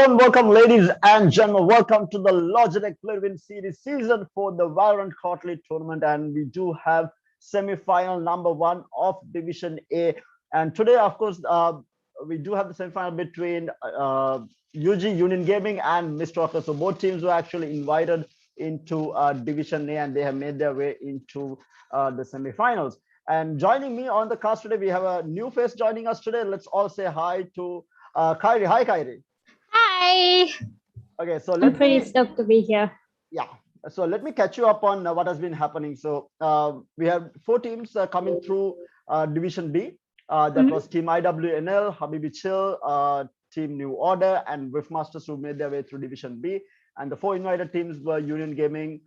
warm welcome, ladies and gentlemen. Welcome to the Logitech Win Series Season 4, the Valorant Quarterly Tournament. And we do have semi-final number 1 of Division A. And today, of course, we do have the semi-final between UG Union Gaming and Mr. Walker. So both teams were actually invited into Division A, and they have made their way into the semi-finals. And joining me on the cast today, we have a new face joining us today. Let's all say hi to Kyrie. Hi, Kyrie. Hi. Okay, so I'm pretty stoked to be here. Yeah, so let me catch you up on what has been happening. So we have 4 teams coming through Division B. That was Team IWNL, Habibi Chill, Team New Order, and Riftmasters, who made their way through Division B. And the 4 invited teams were Union Gaming,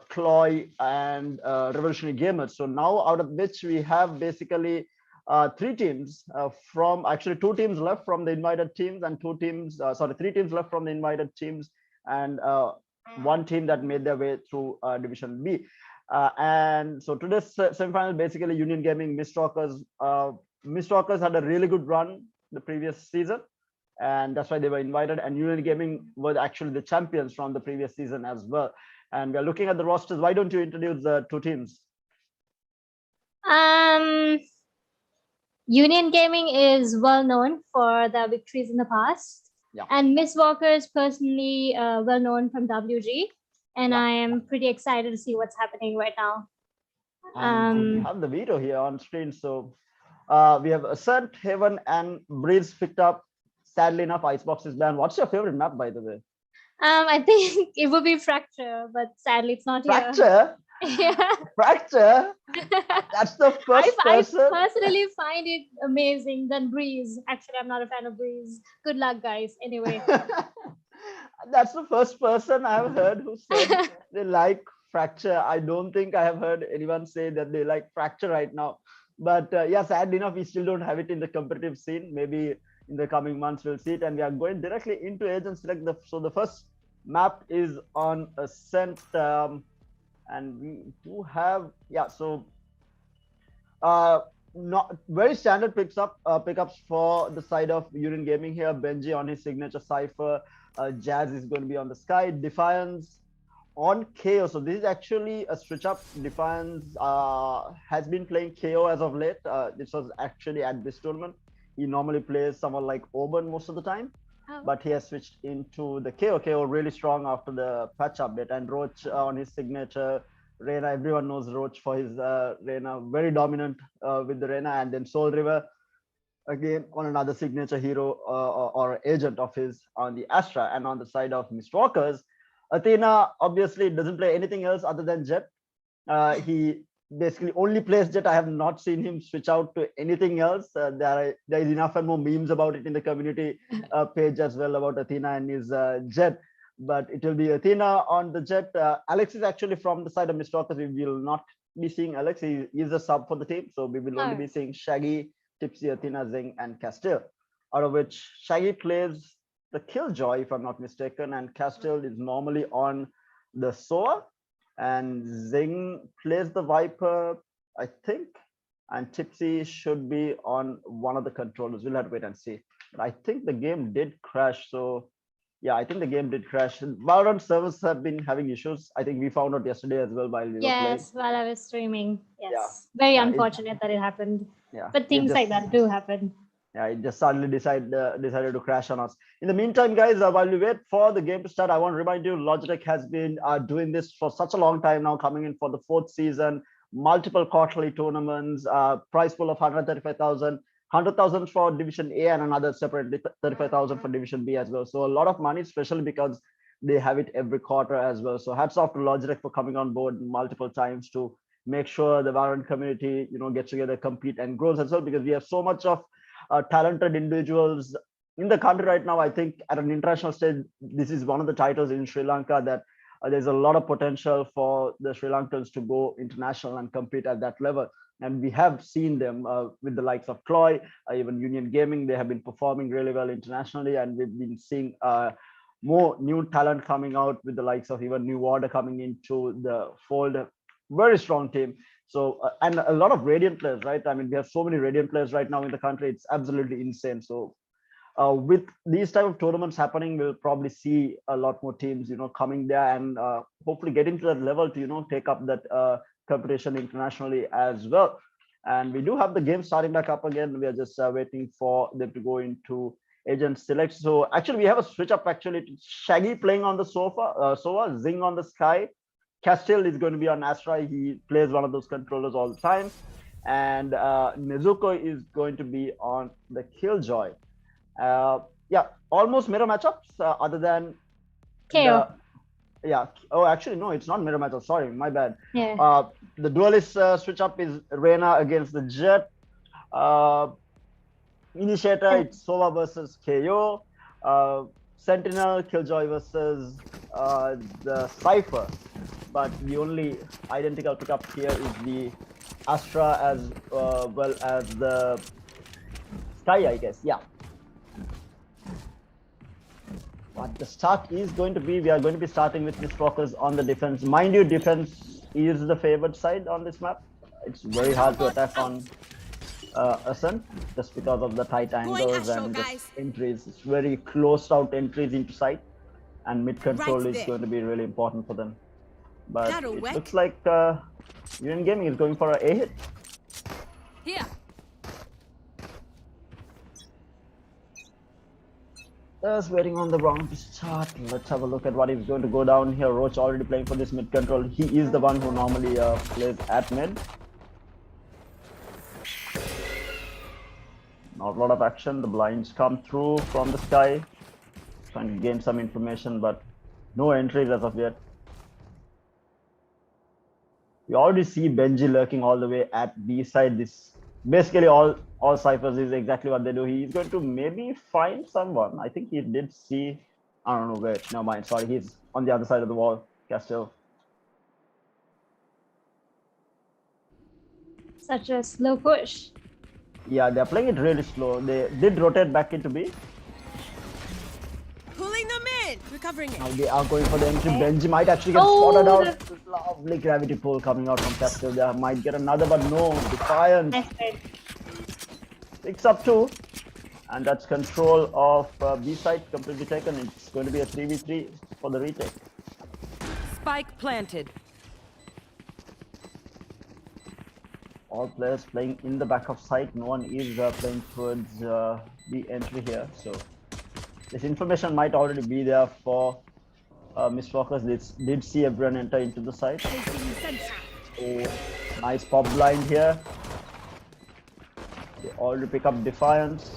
Cloy, and Revolutionary Gamers. So now, out of which we have basically 3 teams from actually 2 teams left from the invited teams, and 3 teams left from the invited teams, and 1 team that made their way through Division B. And so today's semi-final, basically Union Gaming, Mistwalkers had a really good run the previous season, and that's why they were invited. And Union Gaming were actually the champions from the previous season as well. And we're looking at the rosters. Why don't you introduce the 2 teams? Union Gaming is well known for their victories in the past. Yeah. And Miss Walker is personally well known from WG. And I am pretty excited to see what's happening right now. And we have the veto here on screen. So we have Ascent, Heaven, and Breeze picked up. Sadly enough, Icebox is banned. What's your favorite map, by the way? I think it would be Fracture, but sadly it's not Fracture? Here. Yeah. Fracture? That's the first person. I personally find it amazing than Breeze. Actually, I'm not a fan of Breeze. Good luck, guys. Anyway. That's the first person I've heard who said they like Fracture. I don't think I have heard anyone say that they like Fracture right now. But yeah, sadly enough, we still don't have it in the competitive scene. Maybe in the coming months we'll see it. And we are going directly into Agent Select. So the first map is on Ascent. And we do have not very standard pickups for the side of Union Gaming here. Benji on his signature Cypher, Jazz is going to be on the Sky, Defiance on KO. So this is actually a switch up. Defiance has been playing KO as of late. This was actually at this tournament. He normally plays someone like Auburn most of the time. But he has switched into the KO. KO really strong after the patch update. And Roach on his signature Reyna. Everyone knows Roach for his Reyna. Very dominant with the Reyna. And then Soul River again on another signature hero or agent of his on the Astra. And on the side of Mistwalkers, Athena obviously doesn't play anything else other than Jet. He basically only plays Jet. I have not seen him switch out to anything else. There is enough and more memes about it in the community page as well about Athena and his Jet. But it will be Athena on the Jet. Alex is actually from the side of Mistwalkers. We will not be seeing Alex. He is a sub for the team. So we will only be seeing Shaggy, Tipsy, Athena, Zing, and Castile. Out of which Shaggy plays the Killjoy, if I'm not mistaken. And Castile is normally on the Soa. And Zing plays the Viper, I think, and Tipsy should be on one of the controllers. We'll have to wait and see. But I think the game did crash. So yeah, I think the game did crash. Valorant servers have been having issues. I think we found out yesterday as well while we were playing. Yes, while I was streaming. Yes, very unfortunate that it happened. Yeah, but things like that do happen. Yeah, it just suddenly decided to crash on us. In the meantime, guys, while we wait for the game to start, I want to remind you, Logitech has been doing this for such a long time now, coming in for the 4th season, multiple quarterly tournaments, prize pool of 135,000, 100,000 for Division A, and another separate 35,000 for Division B as well. So a lot of money, especially because they have it every quarter as well. So hats off to Logitech for coming on board multiple times to make sure the Valorant community, gets together, compete, and grows as well, because we have so much of talented individuals in the country right now. I think at an international stage, this is one of the titles in Sri Lanka that there's a lot of potential for the Sri Lankans to go international and compete at that level. And we have seen them with the likes of Cloy, even Union Gaming. They have been performing really well internationally, and we've been seeing more new talent coming out with the likes of even New Order coming into the fold. Very strong team. So, and a lot of Radiant players, right? I mean, we have so many Radiant players right now in the country. It's absolutely insane. So with these type of tournaments happening, we'll probably see a lot more teams, coming there and hopefully getting to that level to, take up that competition internationally as well. And we do have the game starting back up again. We are just waiting for them to go into agent select. So actually, we have a switch up. Actually, it's Shaggy playing on the Sova, Zing on the Sky. Castile is going to be on Astra. He plays one of those controllers all the time. And Nezuko is going to be on the Killjoy. Yeah, almost mirror matchups, other than KO. yeah. Oh, actually, no, it's not mirror matchup. Sorry, my bad. Yeah. The duelist switch up is Reyna against the Jet. Uh, Initiator, it's Sova versus KO. Sentinel, Killjoy versus the Cypher. But the only identical pickup here is the Astra as well as the Sky, I guess. Yeah. But the start is going to be, we are going to be starting with Mistwalkers on the defense. Mind you, defense is the favored side on this map. It's very hard to attack on Ascent just because of the tight angles and just entries. It's very closed out entries into sight, and mid control is going to be really important for them. But it looks like Union Gaming is going for a hit. Here. Just waiting on the round to start. Let's have a look at what is going to go down here. Roach already playing for this mid control. He is the one who normally plays at mid. Not a lot of action. The blinds come through from the Sky. Trying to gain some information, but no entries as of yet. You already see Benji lurking all the way at B side. This basically all ciphers is exactly what they do. He's going to maybe find someone. I think he did see. I don't know where. Never mind. Sorry, he's on the other side of the wall. Castile. Such a slow push. Yeah, they're playing it really slow. They did rotate back into B. Pulling them in. Recovering it. Now they are going for the entry. Benji might actually get spotted out. Lovely gravity pull coming out from Castile. They might get another, but no. Defiance. Picks up 2. And that's control of B side completely taken. It's going to be a 3v3 for the retake. Spike planted. All players playing in the back of site. No one is playing towards the entry here. So this information might already be there for Mistwalkers. They did see everyone enter into the site. A nice pop blind here. They already pick up Defiance.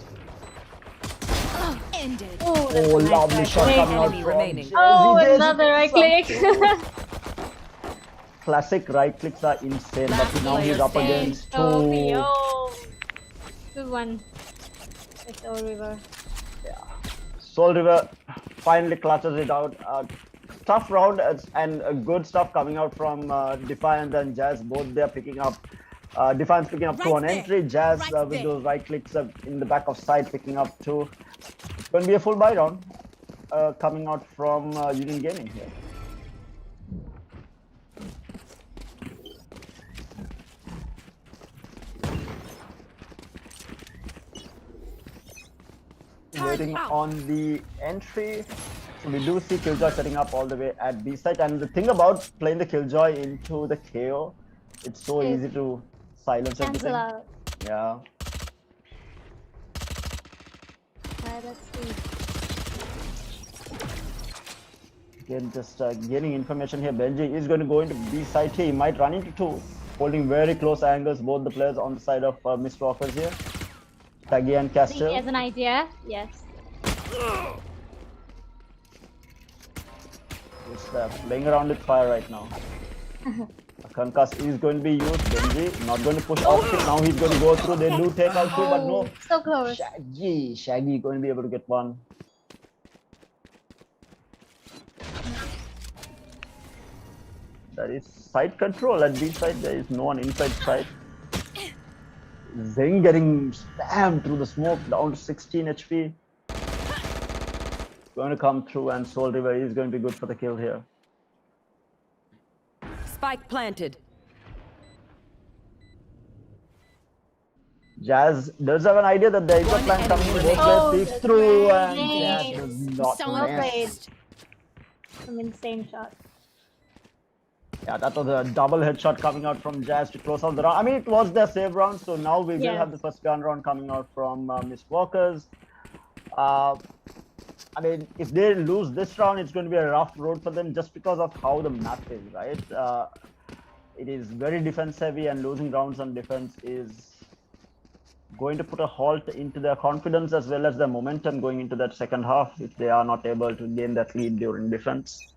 Oh, lovely shot coming out from Jay. Oh, another right click. Classic right clicks are insane, but now he's up against 2. Oh, good one. It's Soul River. Yeah. Soul River finally clutches it out. Tough round and good stuff coming out from Defiance and Jazz. Both they are picking up. Defiance picking up 2 on entry. Jazz with those right clicks in the back of side picking up 2. It's going to be a full buy round coming out from Union Gaming here. Waiting on the entry. So we do see Killjoy setting up all the way at B side. And the thing about playing the Killjoy into the KO, it's so easy to silence everything. Out. Yeah. Let's see. Again, just gaining information here. Benji is going to go into B side here. He might run into 2, holding very close angles. Both the players on the side of Mistwalkers here. Taggy and Castile. He has an idea. Yes. Just playing around with fire right now. A concuss is going to be used. Benji not going to push off it. Now he's going to go through. They do take out 2, but no. So close. Shaggy going to be able to get 1. There is side control at B side. There is no one inside side. Zeng getting spammed through the smoke down to 16 HP. Going to come through, and Soul River is going to be good for the kill here. Spike planted. Jazz does have an idea that there is a One plan coming in. enemy Both Oh, players peeks that's through, right. and that Nice. does not So Well played. miss. Some insane shot. Yeah, that was a double headshot coming out from Jazz to close out the round. I mean, it was their save round, so now we will have the first gun round coming out from Miss Walkers. I mean, if they lose this round, it's going to be a rough road for them just because of how the map is, right? It is very defense heavy, and losing rounds on defense is going to put a halt into their confidence as well as their momentum going into that second half if they are not able to gain that lead during defense.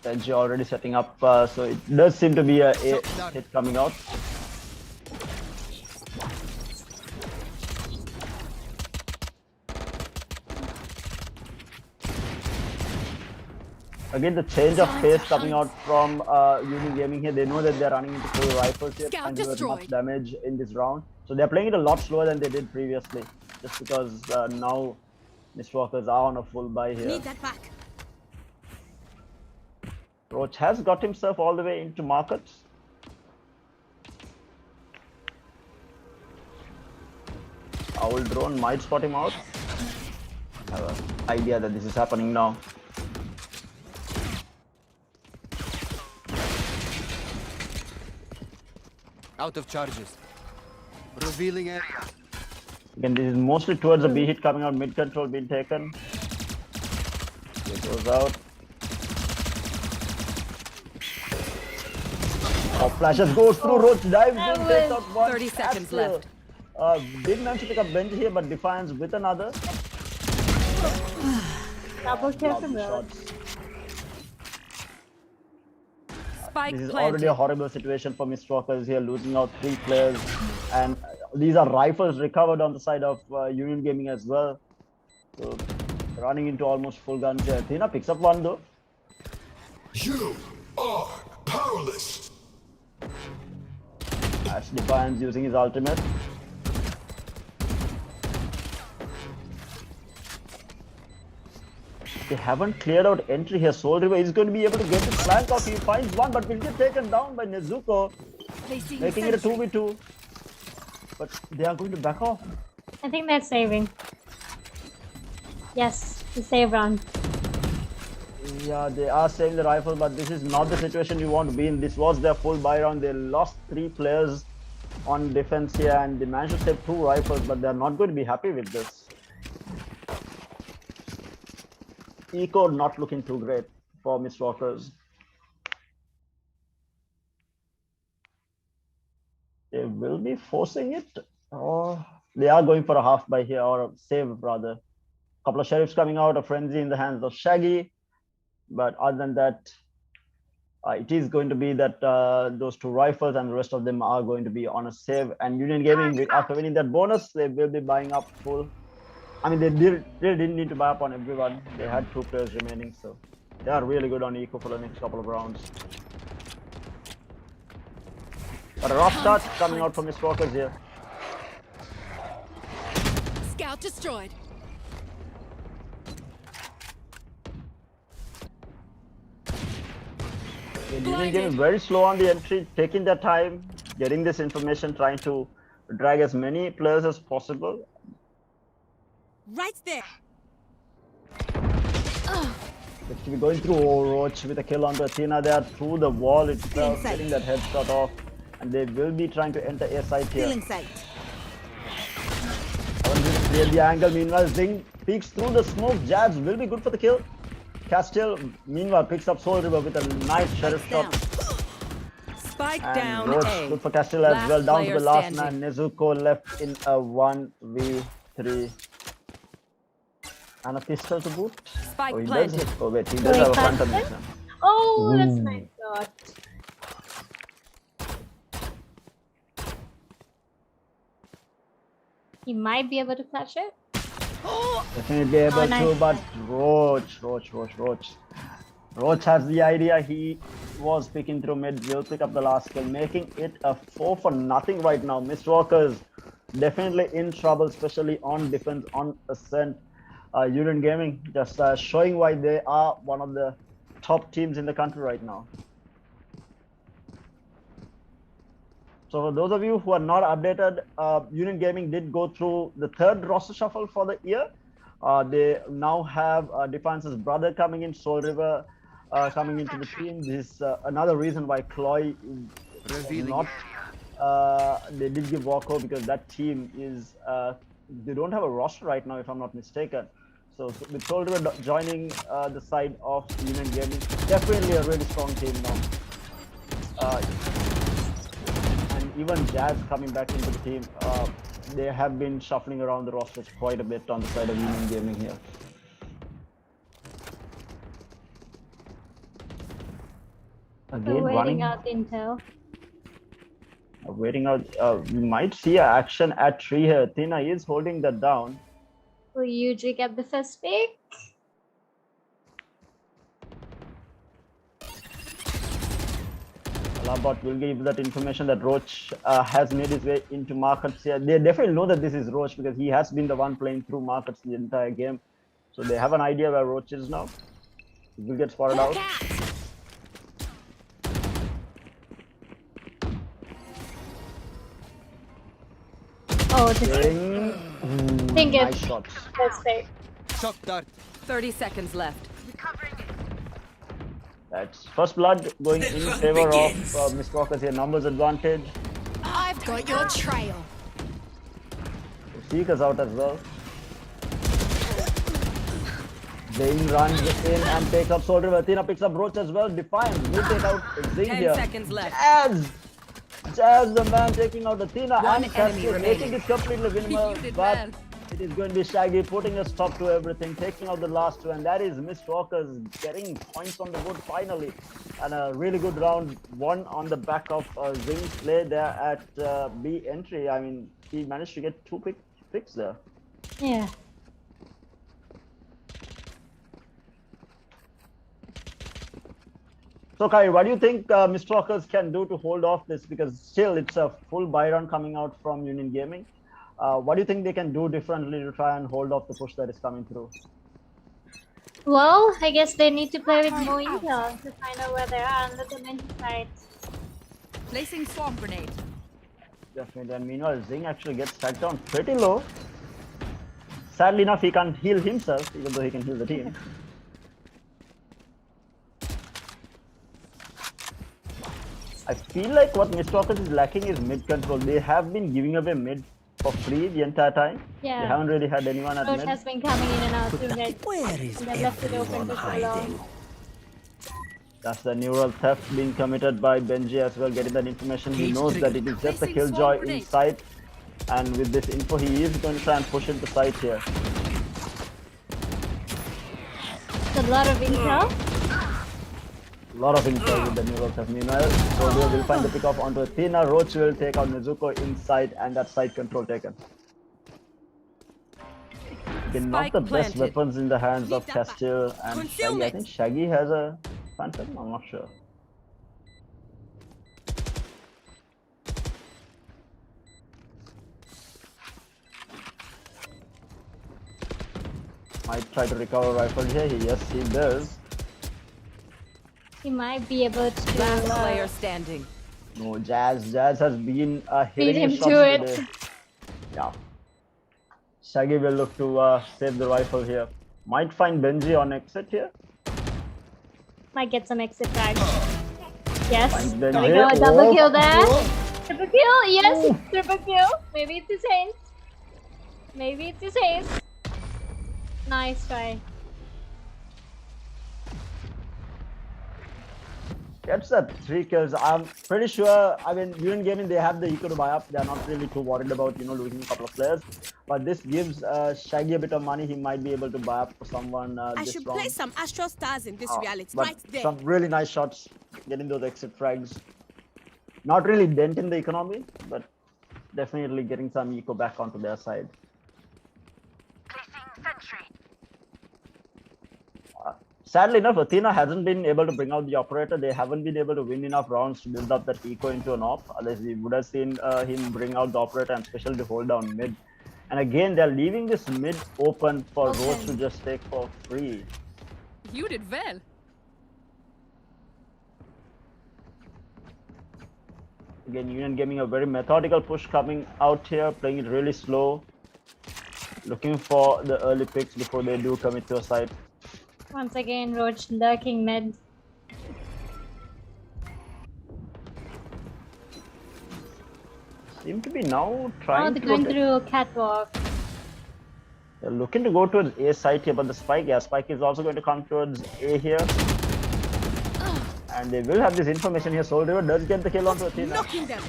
Benji already setting up, so it does seem to be a hit coming out. Again, the change of pace coming out from Union Gaming here. They know that they're running into full rifles here and do much damage in this round. So they're playing it a lot slower than they did previously, just because now Mistwalkers are on a full buy here. Need that back. Roach has got himself all the way into markets. Owl drone might spot him out. I have an idea that this is happening now. Out of charges. Revealing area. Again, this is mostly towards the B hit coming out. Mid control being taken. It goes out. Oh, flashes goes through. Roach dives in, takes out one. 30 seconds left. Did manage to pick up Benji here, but Defiance with another. Double kill from Roach. Spike This is planted. already a horrible situation for Mistwalkers here, losing out 3 players. And these are rifles recovered on the side of Union Gaming as well. So running into almost full guns here. Athena picks up one though. You are powerless. Ash Defiance using his ultimate. They haven't cleared out entry here. Soul River is going to be able to get his flank off. He finds one, but will get taken down by Nezuko, making it a 2v2. But they are going to back off. I think they're saving. Yes, the save round. Yeah, they are saving the rifle, but this is not the situation you want to be in. This was their full buy round. They lost 3 players on defense here, and they managed to save 2 rifles, but they're not going to be happy with this. Eco not looking too great for Mistwalkers. They will be forcing it, or they are going for a half buy here, or a save rather. Couple of sheriffs coming out, a frenzy in the hands of Shaggy. But other than that, it is going to be that those 2 rifles and the rest of them are going to be on a save. And Union Gaming, after winning that bonus, they will be buying up full. I mean, they didn't need to buy up on everyone. They had 2 players remaining, so they are really good on eco for the next couple of rounds. But a rough start coming out from Mistwalkers here. Scout destroyed. Union Gaming very slow on the entry, taking their time, getting this information, trying to drag as many players as possible. Right there. Looks to be going through Roach with a kill onto Athena there through the wall itself, getting that headshot off, and they will be trying to enter A site here. Sight. Clear the angle. Meanwhile, Zing peeks through the smoke. Jabs will be good for the kill. Castile, meanwhile, picks up Soul River with a nice sheriff shot. Spike And down Roach A. good for Castile as Last well. Down to the player last standing. man. Nezuko left in a 1v3. And a pistol to boot. Spike Oh, he does planted. hit. Oh, wait, he does have a front on this one. Oh, that's a nice shot. He might be able to clutch it. Definitely able nice. to, but Roach has the idea. He was picking through mid, will pick up the last kill, making it a 4-0 right now. Mistwalkers definitely in trouble, especially on defense, on ascent. Union Gaming just showing why they are one of the top teams in the country right now. So for those of you who are not updated, Union Gaming did go through the third roster shuffle for the year. They now have Defiance's brother coming in, Soul River coming into the team. This is another reason why Chloe Revealing. not. They did give Walko because that team is they don't have a roster right now, if I'm not mistaken. So with Soul River joining the side of Union Gaming, definitely a really strong team now. And even Jazz coming back into the team, they have been shuffling around the rosters quite a bit on the side of Union Gaming here. Again, We're waiting running, out intel. waiting out. We might see an action at 3 here. Tina is holding that down. Will usually get the first pick. Alabot will give that information that Roach has made his way into markets here. They definitely know that this is Roach because he has been the one playing through markets the entire game. So they have an idea where Roach is now. He will get spotted out. Oh, this think nice it's shots. first pick. Shock dart. 30 seconds left. That's first blood going in favor of Miss Walker's here. Numbers advantage. I've got your trail. Seekers out as well. Zane runs in and takes up Soul River. Athena picks up Roach as well. Defiance will take out Zane 10 here. seconds left. Jazz the man taking out Athena One and enemy Cassie, remaining. making it completely winnable. You did But well. it is going to be Shaggy putting a stop to everything, taking out the last two, and that is Miss Walker's getting points on the board finally. And a really good round one on the back of Zane's play there at B entry. I mean, he managed to get two picks there. Yeah. So Kai, what do you think Miss Walkers can do to hold off this? Because still it's a full buy round coming out from Union Gaming. What do you think they can do differently to try and hold off the push that is coming through? Well, I guess they need to play with more intel to find out where they are and look at the side. Placing swarm grenade. Definitely. And meanwhile, Zing actually gets stacked down pretty low. Sadly enough, he can't heal himself, even though he can heal the team. I feel like what Miss Walkers is lacking is mid control. They have been giving away mid for free the entire time. Yeah. They haven't really had anyone at Roach mid. has been coming in and out to mid. Where is And they left it open everyone for so hiding? long. That's the neural theft being committed by Benji as well, getting that information. He knows that it is just a Placing killjoy swarm grenade. in sight. And with this info, he is going to try and push into sight here. It's a lot of intel. A lot of info with the neural theft. Meanwhile, Soldier will find the pick off onto Athena. Roach will take out Nezuko inside and that side control taken. Again, not Spike the best planted. weapons in the hands of Need that Castile back. and Shaggy. I Concealment. think Shaggy has a phantom, I'm not sure. Might try to recover rifle here. Yes, he does. He might be able to Last player standing. No, Jazz has been beat hitting him his shots to it. today. Yeah. Shaggy will look to save the rifle here. Might find Benji on exit here. Might get some exit frags. Yes. Finds There Benji. we go. A double kill there. Oh. Triple kill. Yes. Triple kill. Maybe it's his ace. Maybe it's his ace. Nice try. Gets that 3 kills. I'm pretty sure, I mean, Union Gaming, they have the eco to buy up. They're not really too worried about, losing a couple of players. But this gives Shaggy a bit of money. He might be able to buy up for someone I this should round. play some Astro Stars in this reality. But Right there. some really nice shots, getting those exit frags. Not really dent in the economy, but definitely getting some eco back onto their side. Sadly enough, Athena hasn't been able to bring out the operator. They haven't been able to win enough rounds to build up that eco into an op. Otherwise, we would have seen him bring out the operator and especially to hold down mid. And again, they're leaving this mid open for Roach to just take for free. You did well. Again, Union Gaming a very methodical push coming out here, playing it really slow, looking for the early picks before they do commit to a site. Once again, Roach lurking mid. Seem to be now Oh, trying they're to going rotate. through catwalk. They're looking to go towards A site here, but the Spike, yeah, Spike is also going to come towards A here. And they will have this information here. Soul River does get the kill onto Athena. Knocking them.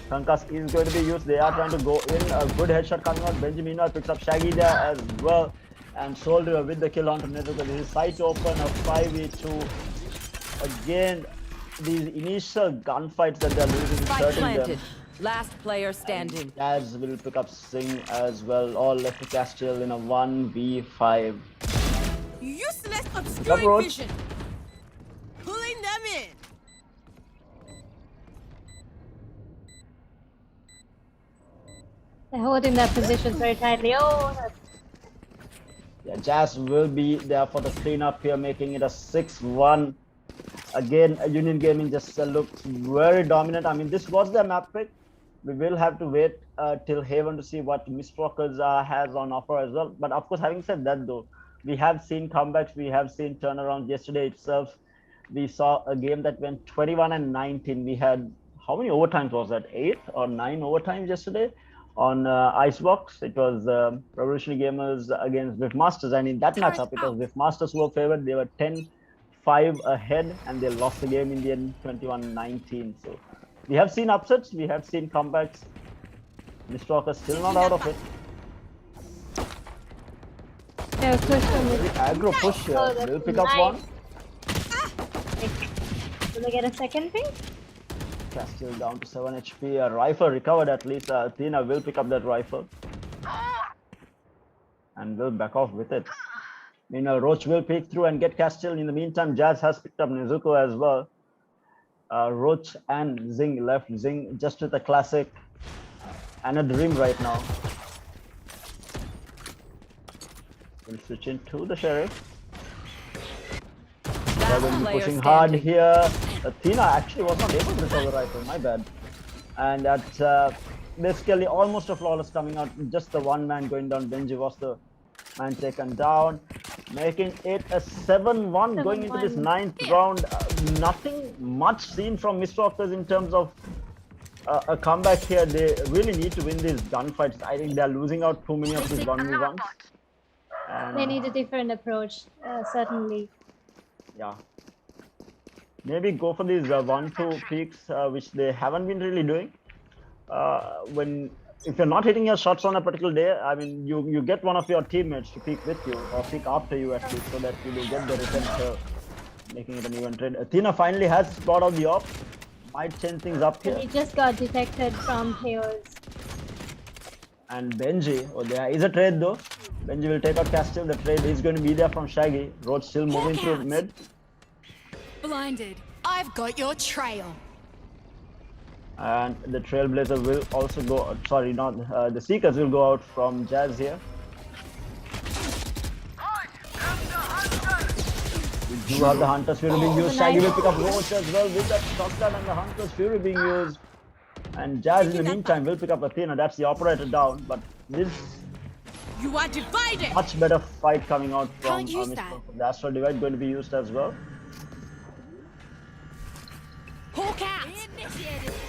Concuss is going to be used. They are trying to go in. A good headshot coming out. Benjamin picks up Shaggy there as well. And Soul River with the kill onto Nezuka. This is site open, a 5v2. Again, these initial gunfights that they're losing is Spike hurting planted. them. Last player standing. Jazz will pick up Singh as well. All left to Castiel in a 1v5. Useless Pick up obscuring Roach. vision. Pulling them in. They're holding their positions very tightly. Oh, that's Yeah, Jazz will be there for the cleanup here, making it a 6-1. Again, Union Gaming just looks very dominant. I mean, this was their map pick. We will have to wait till Haven to see what Mistwalkers has on offer as well. But of course, having said that though, we have seen comebacks, we have seen turnarounds. Yesterday itself, we saw a game that went 21-19. We had, how many overtimes was that? 8 or 9 overtimes yesterday on Icebox. It was Revolutionary Gamers against Viv Masters. And in that matchup, it was Viv Masters who were favored. They were 10-5 ahead and they lost the game in the end 21-19. So we have seen upsets, we have seen comebacks. Mistwalker still not out of it. they're pushed from Very the. aggro push here. Oh, that's Will pick up nice. one. Will they get a second thing? Castiel down to 7 HP. A rifle recovered at least. Athena will pick up that rifle. And will back off with it. Meanwhile, Roach will peek through and get Castiel. In the meantime, Jazz has picked up Nezuko as well. Roach and Zing left. Zing just with a classic and a dream right now. We'll switch into the Sheriff. They're going to be player pushing hard standing. here. Athena actually was not able to recover the rifle, my bad. And that's basically almost a flawless coming out. Just the one man going down. Benji was the man taken down, making it a 7-1 going into this 9th round. Nothing much seen from Mistwalkers in terms of a comeback here. They really need to win these gunfights. I think they're losing out too many of these 1v1s. They need a different approach, certainly. Yeah. Maybe go for these 1-2 peaks, which they haven't been really doing. If you're not hitting your shots on a particular day, I mean, you get one of your teammates to peek with you or peek after you at least, so that you will get the return curve, making it an even trade. Athena finally has brought out the op. Might change things up here. He just got detected from Chaos. And Benji, oh, there is a trade though. Benji will take out Castiel. The trade is going to be there from Shaggy. Roach still moving through mid. Blinded. I've got your trail. And the Trailblazer will also go, sorry, not, the Seekers will go out from Jazz here. We do have the Hunter's Fury being used. Shaggy will pick up Roach as well with that shotgun and the Hunter's Fury being used. And Jazz in the meantime will pick up Athena. That's the operator down. But this You are divided. much better fight coming out from Can't use that. the Astral Divide going to be used as well. Hawk out.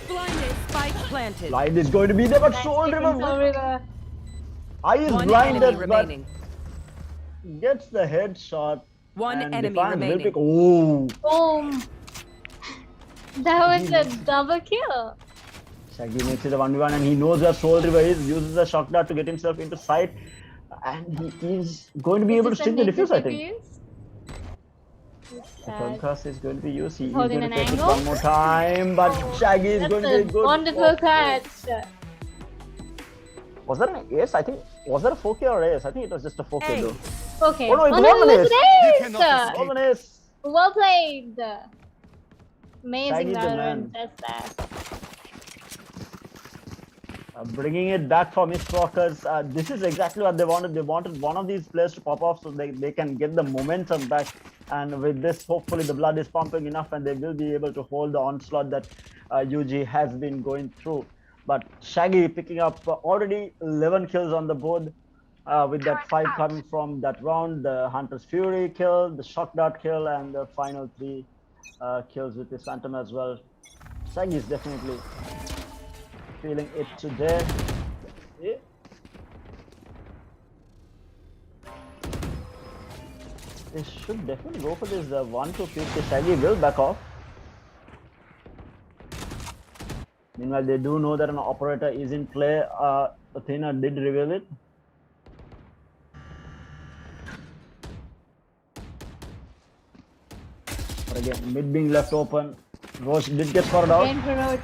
Blinded. Spike planted. Blind is going to be there, but Soul Soul River River. Eye is One enemy blinded, but remaining. gets the headshot. One and enemy Defiance will remaining. pick, oh, Boom. That was a double kill. Shaggy makes it a 1v1 and he knows where Soul River is, uses a shock dart to get himself into sight, and he is going to be able to string the defuse, I think. The concuss is going to be used. He is going Holding to an take it angle. one more time, but Shaggy is That's going to a be good. wonderful catch. Was that an ace? I think, was that a 4K or ace? I think it was just a 4K though. Okay. Oh no, it no, was an it ace. was cannot an ace. It was an ace. Well played. Amazing Shaggy's the man. Valorant. That's that. Bringing it back for Mistwalkers. This is exactly what they wanted. They wanted one of these players to pop off so they can get the momentum back. And with this, hopefully the blood is pumping enough and they will be able to hold the onslaught that UG has been going through. But Shaggy picking up already 11 kills on the board, with that 5 coming from that round, the Hunter's Fury kill, the Shock Dart kill, and the final 3 kills with his Phantom as well. Shaggy is definitely feeling it today. Yeah. They should definitely go for this 1-2 pick. The Shaggy will back off. Meanwhile, they do know that an operator is in play. Athena did reveal it. But again, mid being left open. Roche did get spotted out. Again for Roach.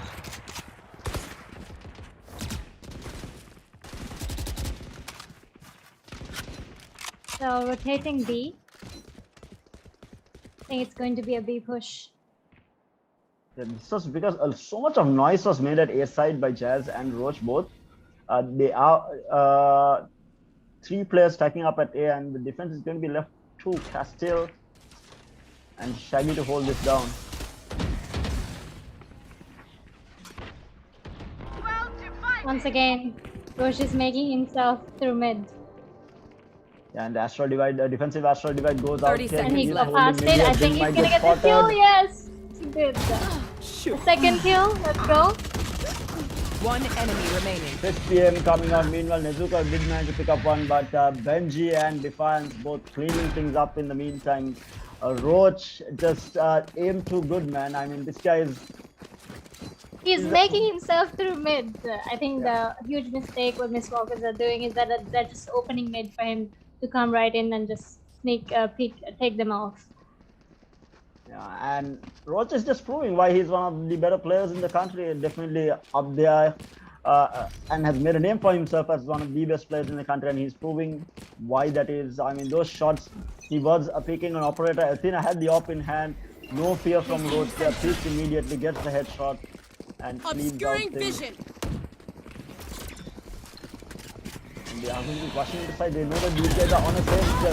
So rotating B. I think it's going to be a B push. Yeah, this was because so much of noise was made at A side by Jazz and Roche both. They are 3 players stacking up at A, and the defense is going to be left to Castile and Shaggy to hold this down. Once again, Roche is making himself through mid. Yeah, and the Astral Divide, the defensive Astral Divide goes out. 30 here. seconds And he He's got holding past mid it. here. I think Big he's might gonna get the spotted. kill. Yes, he did. The second kill. Let's go. 1 enemy remaining. 6 PM coming on. Meanwhile, Nezuko did manage to pick up one, but Benji and Defiance both cleaning things up in the meantime. Roach just aimed too good, man. I mean, this guy is. He's making himself through mid. I think the huge mistake what Miss Walkers are doing is that they're just opening mid for him to come right in and just sneak peek, take them off. Yeah, and Roach is just proving why he's one of the better players in the country, definitely up there, and has made a name for himself as one of the best players in the country, and he's proving why that is. I mean, those shots, he was picking an operator. Athena had the op in hand, no fear from Roach there, peeks immediately, gets the headshot, and cleans out Obscuring things. vision. And they are going to be rushing inside. They know that these guys are on a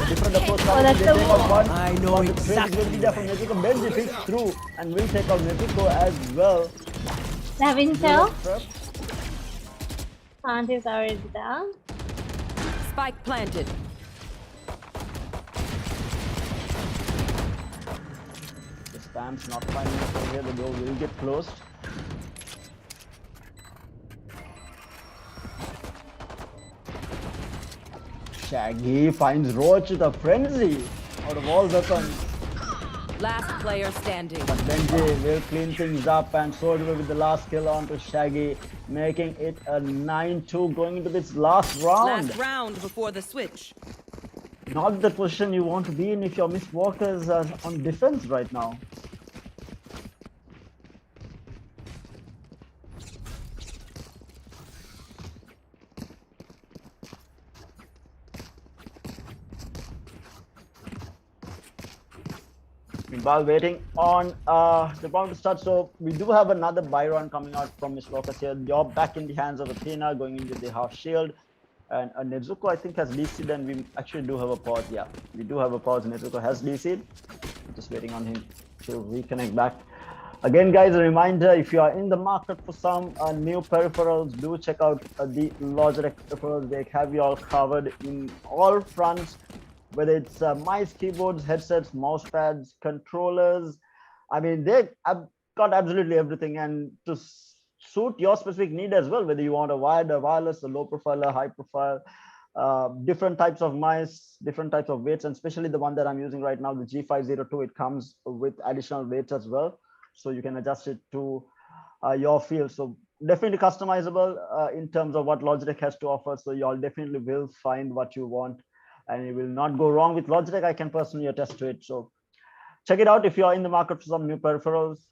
different approach. Oh, that's they the take out wall. one. I know But the trade is exactly. going to be there from Nezuko. Benji picks through and will take out Nezuko as well. 7 kill. Trap. Plant is already down. Spike planted. The spam's not finding it from here. The door will get closed. Shaggy finds Roach with a frenzy out of all weapons. Last player standing. But Benji will clean things up, and so do with the last kill onto Shaggy, making it a 9-2 going into this last round. Last round before the switch. Not the position you want to be in if you're Miss Walkers on defense right now. While waiting on the round to start, so we do have another buy run coming out from Miss Walkers here. You're back in the hands of Athena, going into the half shield. And Nezuko, I think, has DC'd, and we actually do have a pause. Yeah, we do have a pause. Nezuko has DC'd. Just waiting on him to reconnect back. Again, guys, a reminder, if you are in the market for some new peripherals, do check out the Logitech peripherals. They have you all covered in all fronts, whether it's mice, keyboards, headsets, mouse pads, controllers. I mean, they have got absolutely everything, and to suit your specific need as well, whether you want a wired, a wireless, a low profile, a high profile, different types of mice, different types of weights, and especially the one that I'm using right now, the G502, it comes with additional weights as well. So you can adjust it to your feel. So definitely customizable in terms of what Logitech has to offer. So you all definitely will find what you want, and you will not go wrong with Logitech. I can personally attest to it. So check it out if you are in the market for some new peripherals.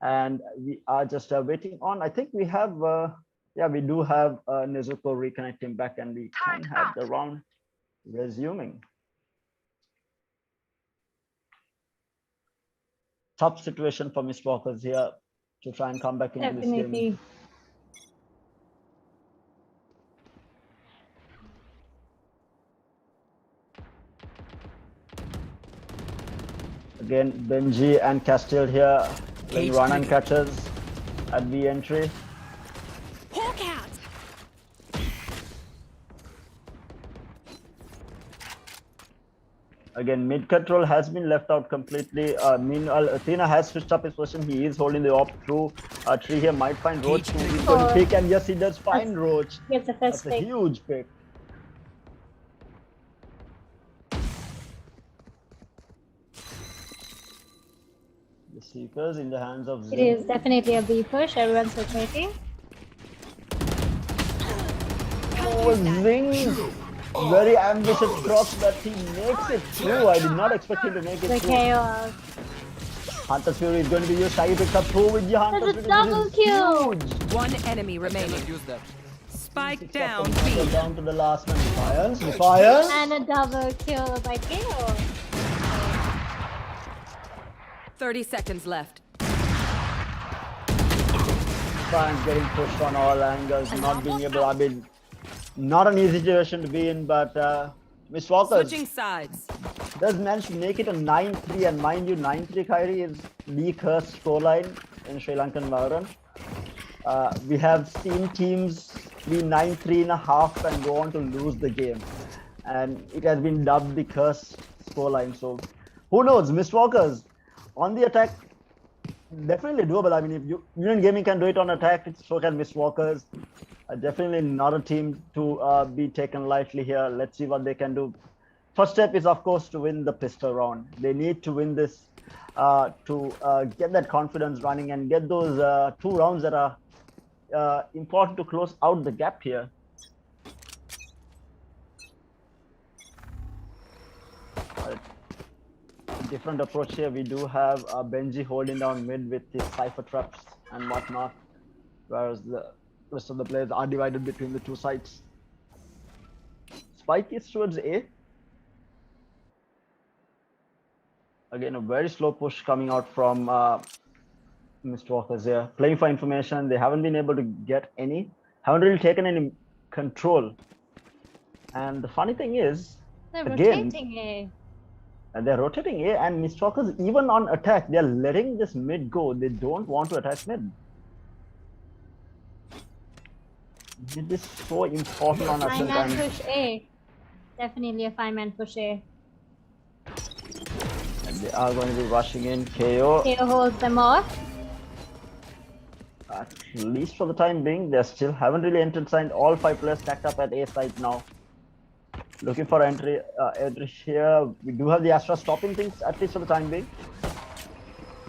And we are just waiting on, I think we have, yeah, we do have Nezuko reconnecting back, and we can have the round resuming. Tough situation for Miss Walkers here to try and come back into this game. Definitely. Again, Benji and Castile here playing run and catches. at the entry. Hawk out. Again, mid control has been left out completely. Meanwhile, Athena has switched up his position. He is holding the op through tree here. Might find Roach. He's going to pick, and yes, he does find Roach. Gets a first That's a pick. huge pick. The Seekers in the hands of It Zing. is definitely a B push. Everyone's rotating. Oh, Zing! Very ambitious cross, but he makes it through. I did not expect him to make The it through. chaos. Hunter's Fury is going to be used. Shaggy picks up through with the Hunter's There's a Fury. double This is kill. huge. One enemy I remaining. cannot use that. Spike Picks up down the Hunter B. down to the last man. Defiance. Defiance. And a double kill by KO. 30 seconds left. Defiance getting pushed on all angles. Not being able. I mean, not an easy situation to be in, but Miss Walker Switching sides. does manage to make it a 9-3, and mind you, 9-3 Kyrie is the cursed scoreline in Sri Lankan Valorant. We have seen teams be 9-3 in a half and go on to lose the game, and it has been dubbed the cursed scoreline. So, who knows? Mistwalkers on the attack, definitely doable. I mean, if Union Gaming can do it on attack, so can Mistwalkers. Definitely not a team to be taken lightly here. Let's see what they can do. First step is, of course, to win the pistol round. They need to win this to get that confidence running and get those 2 rounds that are important to close out the gap here. Different approach here. We do have Benji holding down mid with his cypher traps and whatnot, whereas the rest of the players are divided between the 2 sides. Spike is towards A. Again, a very slow push coming out from Mr. Walkers here. Playing for information. They haven't been able to get any. Haven't really taken any control. And the funny thing is, They're again, rotating A. they're rotating A, and Mr. Walkers, even on attack, they're letting this mid go. They don't want to attack mid. Mid is so important on us. 5-man push A. Definitely a 5-man push A. And they are going to be rushing in. KO. KO holds them off. At least for the time being, they still haven't really entered signed. All 5 players stacked up at A side now. Looking for entry here. We do have the Astra stopping things, at least for the time being.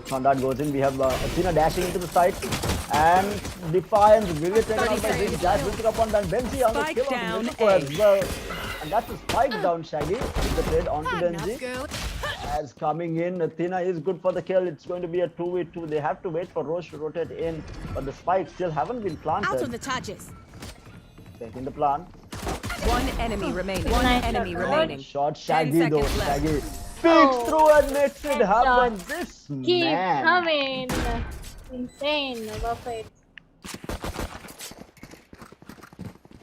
When that goes in, we have Athena dashing into the side. And Defiance will be taken out by Zing. Jazz will pick up on that. Benji on the Spike kill down on the A. as well. And that's a spike down, Shaggy. With the trade onto Benji. As coming in, Athena is good for the kill. It's going to be a 2v2. They have to wait for Roche to rotate in. But the spikes still haven't been planted. Out of the charges. Taking the plant. One enemy remaining. One Nice enemy shot. remaining. Shot 10 Shaggy though. seconds left. Shaggy peeks Oh. through and makes it happen. Headshot. This Keep man. coming. Insane. Well played.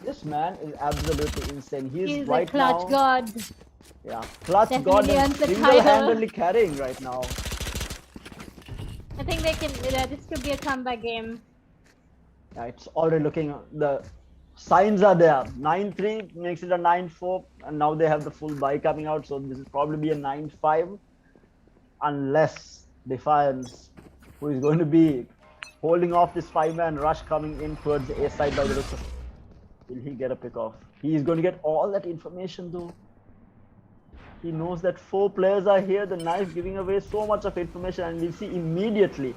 This man is absolutely insane. He's He's right a clutch now. god. Yeah, clutch god Definitely and earns the single-handedly carrying right now. I think they can. This could be a comeback game. Yeah, it's already looking. The signs are there. 9-3 makes it a 9-4, and now they have the full buy coming out. So this is probably be a 9-5, unless Defiance, who is going to be holding off this 5-man rush coming in towards the A side by the rest of. Will he get a pick off? He is going to get all that information though. He knows that 4 players are here. The knife giving away so much of information, and we see immediately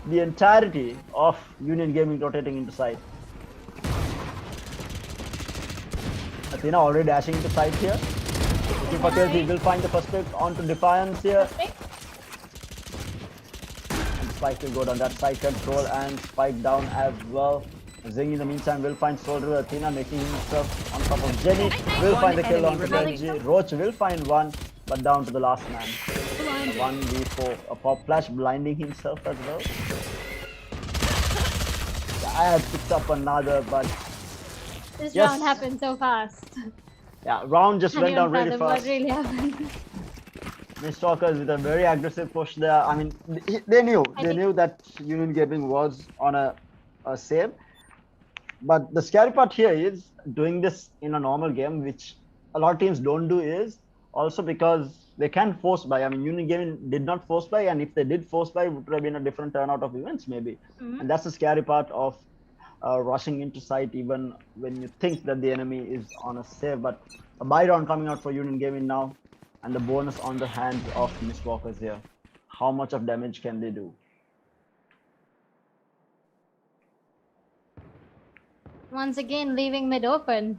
the entirety of Union Gaming rotating into side. Athena already dashing into side here. Looking for kills. He will find the first pick onto Defiance here. Pick. And Spike will go down that side control and Spike down as well. Zing in the meantime will find Soldier. Athena making himself on top of Jenny. Will find the kill onto Benji. Roach will find one, but down to the last man. 1v4. A pop flash blinding himself as well. I had picked up another, but This Yes. round happened so fast. yeah, round just Can't went down even really fathom what fast. really happened. Mistalkers with a very aggressive push there. I mean, they knew think- that Union Gaming was on a save. But the scary part here is doing this in a normal game, which a lot of teams don't do, is also because they can force buy. I mean, Union Gaming did not force buy, and if they did force buy, it would have been a different turnout of events maybe. Mhm. And that's the scary part of rushing into site even when you think that the enemy is on a save. But a buy round coming out for Union Gaming now, and the bonus on the hands of Mistwalkers here. How much of damage can they do? Once again, leaving mid open.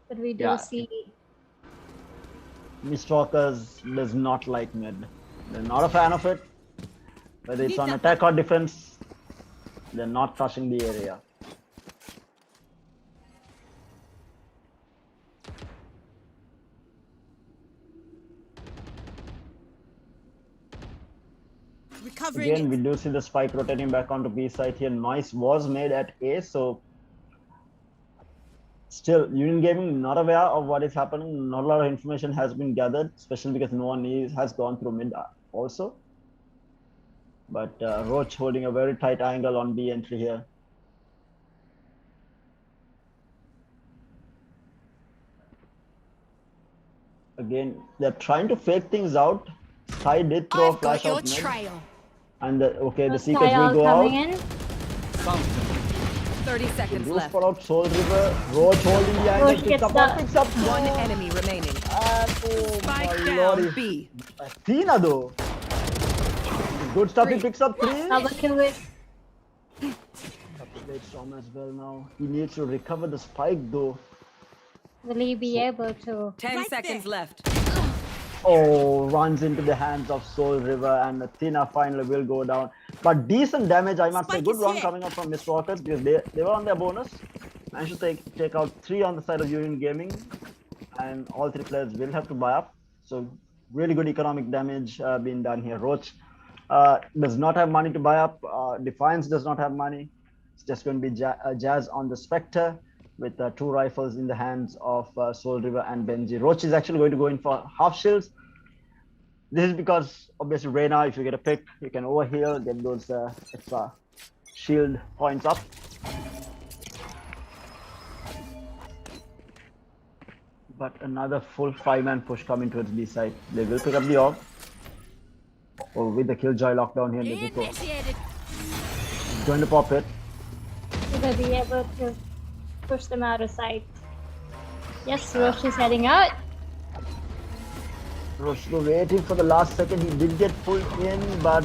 But we do Yeah. see. Mistwalkers does not like mid. They're not a fan of it. Whether it's on attack or defense, they're not touching the area. Recovering Again, we do see the spike rotating back onto B side here. Noise was made at A, so still Union Gaming not aware of what is happening. Not a lot of information has been gathered, especially because no one has gone through mid also. But Roach holding a very tight angle on B entry here. Again, they're trying to fake things out. Sky did throw a flash out mid. And okay, the Seekers will go out. In. Found them. 30 seconds Goes left. for out Soul River. Roach holding the angle. Roach gets Picks up. One enemy remaining. And oh Spike my down lordy. B. Athena though. Good stuff. He picks up 3. Double kill with. Have to play Storm as well now. He needs to recover the spike though. Will he be able to? 10 seconds left. Oh, runs into the hands of Soul River, and Athena finally will go down. But decent damage, I must say. Good run coming up from Mistwalkers because they were on their bonus. Managed to take out 3 on the side of Union Gaming, and all 3 players will have to buy up. So really good economic damage being done here. Roach does not have money to buy up. Defiance does not have money. It's just going to be Jazz on the Spectre with 2 rifles in the hands of Soul River and Benji. Roach is actually going to go in for half shields. This is because obviously Reyna, if you get a pick, you can overheal, get those extra shield points up. But another full 5-man push coming towards B side. They will pick up the orb. Oh, with the Killjoy lockdown here, Nezuko. He's going to pop it. Will they be able to push them out of sight? Yes, Roche is heading out. Roach was waiting for the last second. He did get pulled in, but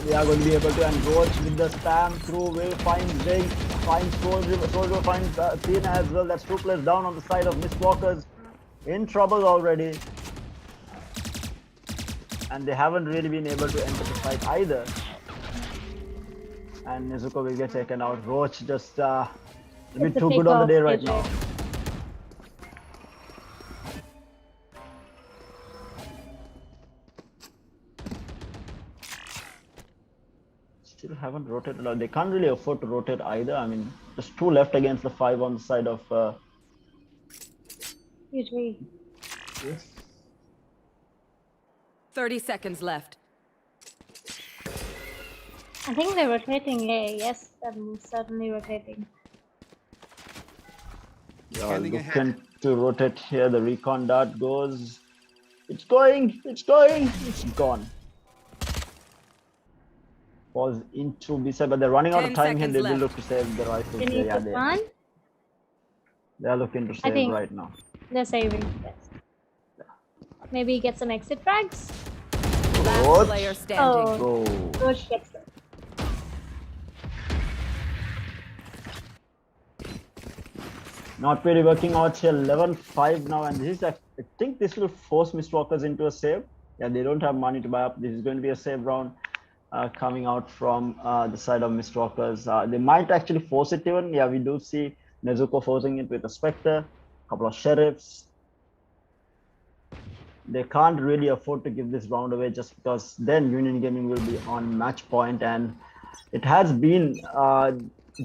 they are going to be able to. And Roach with the spam through will find Zig, finds Soul River finds Athena as well. That's 2 players down on the side of Mistwalkers. In trouble already. And they haven't really been able to enter the fight either. And Nezuko will get taken out. Roach just a bit too good on the day right now. Still haven't rotated out. They can't really afford to rotate either. I mean, just 2 left against the 5 on the side of Usually. yes. 30 seconds left. I think they're rotating A. Yes, certainly rotating. Scanning ahead. Looking to rotate here. The recon dart goes. It's going. It's going. It's gone. Falls into B-side, but they're running out of 10 time here. seconds They will left. look to save the rifles. They need Yeah, to run. they are looking to save think- right now. They're saving. Yes. Maybe get some exit frags. Last Roach. player standing. Oh, Go. Roche gets them. Not really working out here. 11-5 now, and this is. I think this will force Mistwalkers into a save. Yeah, they don't have money to buy up. This is going to be a save round coming out from the side of Mistwalkers. They might actually force it even. Yeah, we do see Nezuko forcing it with a Spectre, a couple of Sheriffs. They can't really afford to give this round away just because then Union Gaming will be on match point, and it has been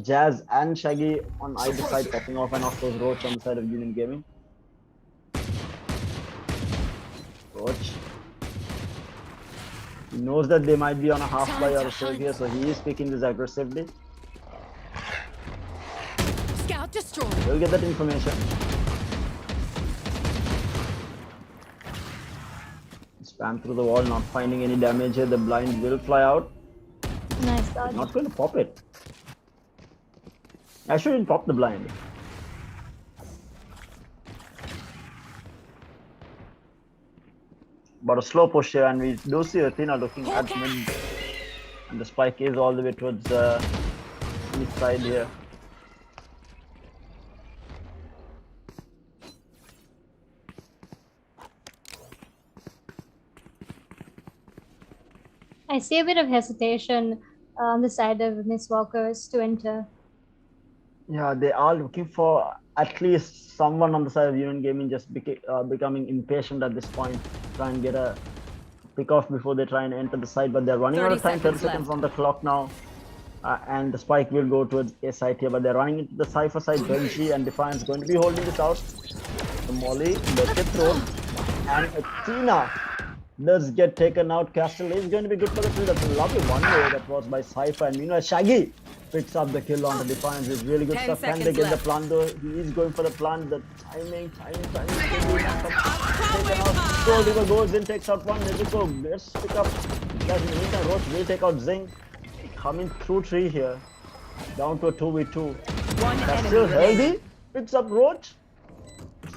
Jazz and Shaggy on either side popping off, and of course Roach on the side of Union Gaming. Roach. He knows that they might be on a half buy or a save here, so he is picking this aggressively. Bot destroyed. We'll get that information. Spam through the wall, not finding any damage here. The blind will fly out. Nice dodge. Not going to pop it. I shouldn't pop the blind. But a slow push here, and we do see Athena looking at mid. And the spike is all the way towards east side here. I see a bit of hesitation on the side of Miss Walkers to enter. Yeah, they are looking for at least someone on the side of Union Gaming just becoming impatient at this point. Try and get a pick off before they try and enter the side, but they're running out of time. 30 seconds on the clock now. And the spike will go towards A side here, but they're running into the Cypher side. Benji and Defiance going to be holding this out. The Molly does get thrown, and Athena does get taken out. Castle is going to be good for the kill. That's a lovely one-way that was by Cypher, and meanwhile Shaggy picks up the kill on the Defiance. It's really good 10 stuff. Can they seconds get the left. plant though? He is going for the plant. The timing. Soul River goes in, takes out one. Nezuko, let's pick up. Guys, in the meantime, Roach will take out Zing. Coming through tree here. Down to a 2v2. One That's enemy still remaining. healthy. Picks up Roach.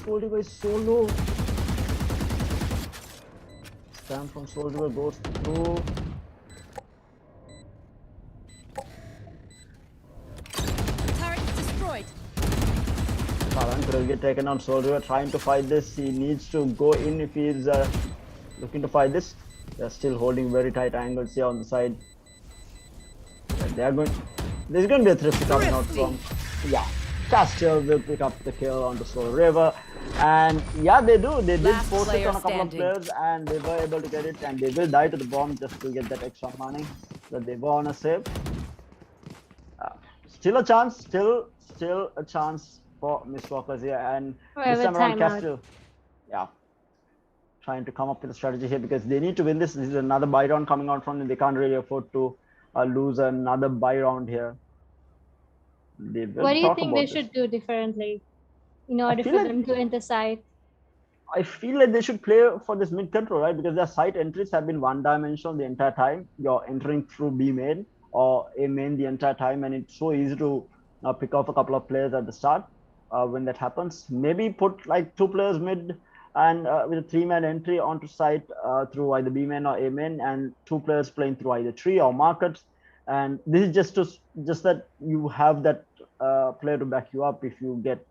Soul River is so low. Spam from Soul River goes through. Turret destroyed. Karan will get taken on. Soul River trying to fight this. He needs to go in if he's looking to fight this. They're still holding very tight angles here on the side. They are going. There's going to be a thrifty coming out from. Yeah, Castiel will pick up the kill on the Soul River, and yeah, they do. They did Last force it player on a couple of standing. players, and they were able to get it. And they will die to the bomb just to get that extra money that they were on a save. Still a chance. Still a chance for Miss Walkers here, and this time around Castiel. Yeah. Trying to come up with a strategy here because they need to win this. This is another buy round coming out from them. They can't really afford to lose another buy round here. What do you think they should do differently in order for them to enter site? I feel like they should play for this mid control, right? Because their site entries have been one-dimensional the entire time. You're entering through B main or A main the entire time, and it's so easy to pick off a couple of players at the start when that happens. Maybe put like 2 players mid and with a 3-man entry onto site through either B main or A main, and 2 players playing through either tree or markets. And this is just that you have that player to back you up if you get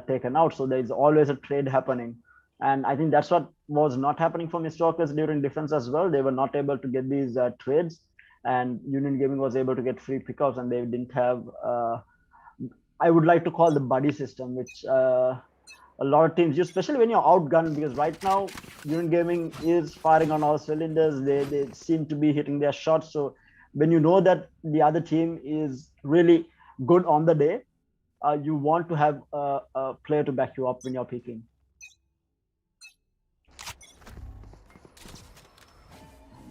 taken out. So there is always a trade happening, and I think that's what was not happening for Mr. Walkers during defense as well. They were not able to get these trades, and Union Gaming was able to get free pickups, and they didn't have. I would like to call the buddy system, which a lot of teams use, especially when you're outgunned, because right now Union Gaming is firing on all cylinders. They seem to be hitting their shots. So when you know that the other team is really good on the day, you want to have a player to back you up when you're peaking.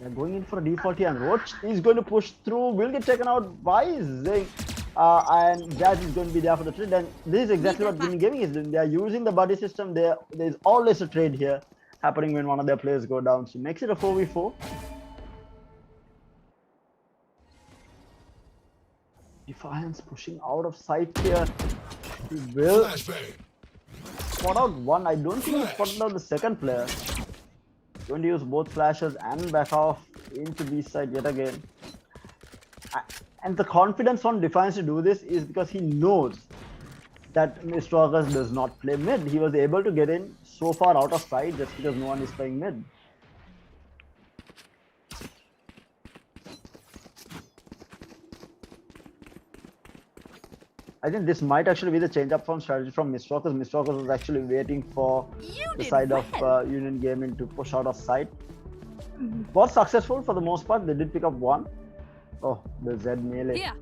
They're going in for a default here, and Roach is going to push through, will get taken out by Zing. And Jazz is going to be there for the trade, and this is exactly what Union Gaming is doing. They are using the buddy system. There's always a trade here happening when one of their players go down. So makes it a 4v4. Defiance pushing out of sight here. He will spot out one. I don't think he spotted out the second player. Going to use both flashes and back off into B side yet again. And the confidence on Defiance to do this is because he knows that Mr. August does not play mid. He was able to get in so far out of sight just because no one is playing mid. I think this might actually be the change up from strategy from Mr. August. Mr. August was actually waiting for the side of Union Gaming to push out of sight. Was successful for the most part. They did pick up one. Oh, the Z melee. Yeah.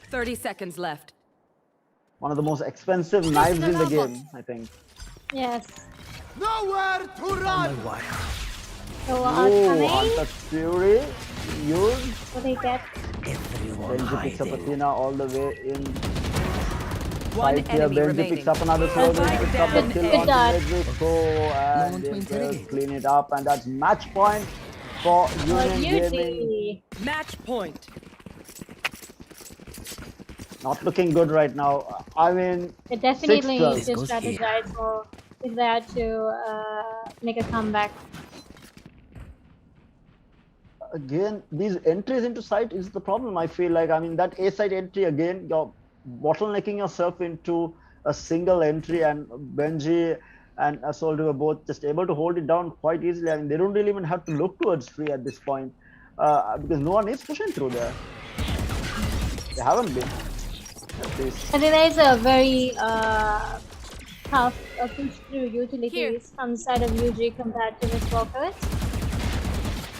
30 seconds left. One of the most expensive knives in the game, I think. Yes. Nowhere to run! So Oh, coming. Untouched Fury. Use. What do they get? Benji picks up Athena all the way in. One Side here, enemy Benji remaining. picks up another slow, Spike picks up the down kill A. on dodge. Mexico, and they just clean it up, and that's match point for Union Gaming. Beauty. Match point. Not looking good right now. I mean, They definitely need 6-12. to strategize more if they are to make a comeback. Again, these entries into site is the problem. I feel like, I mean, that A site entry again, you're bottlenecking yourself into a single entry, and Benji and Assault were both just able to hold it down quite easily. I mean, they don't really even have to look towards free at this point because no one is pushing through there. They haven't been, at least. I think there is a very tough push through utilities on the side of UG compared to Miss Walkers.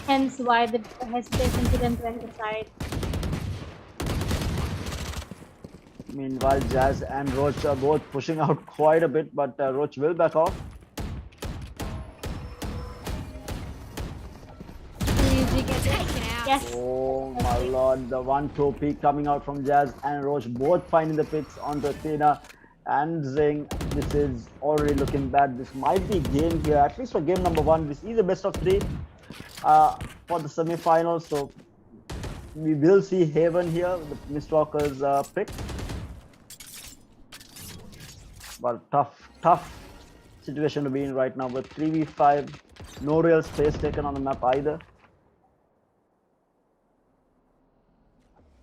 Hence why the hesitation to them to enter side. Meanwhile, Jazz and Roach are both pushing out quite a bit, but Roach will back off. UG gets it. Yes. Oh my lord, the 1-2 peak coming out from Jazz and Roach, both finding the picks onto Athena and Zing. This is already looking bad. This might be game here, at least for game number 1. This is a best of 3 for the semi-finals, so we will see Haven here, the Mistwalker's pick. But tough situation to be in right now with 3v5, no real space taken on the map either.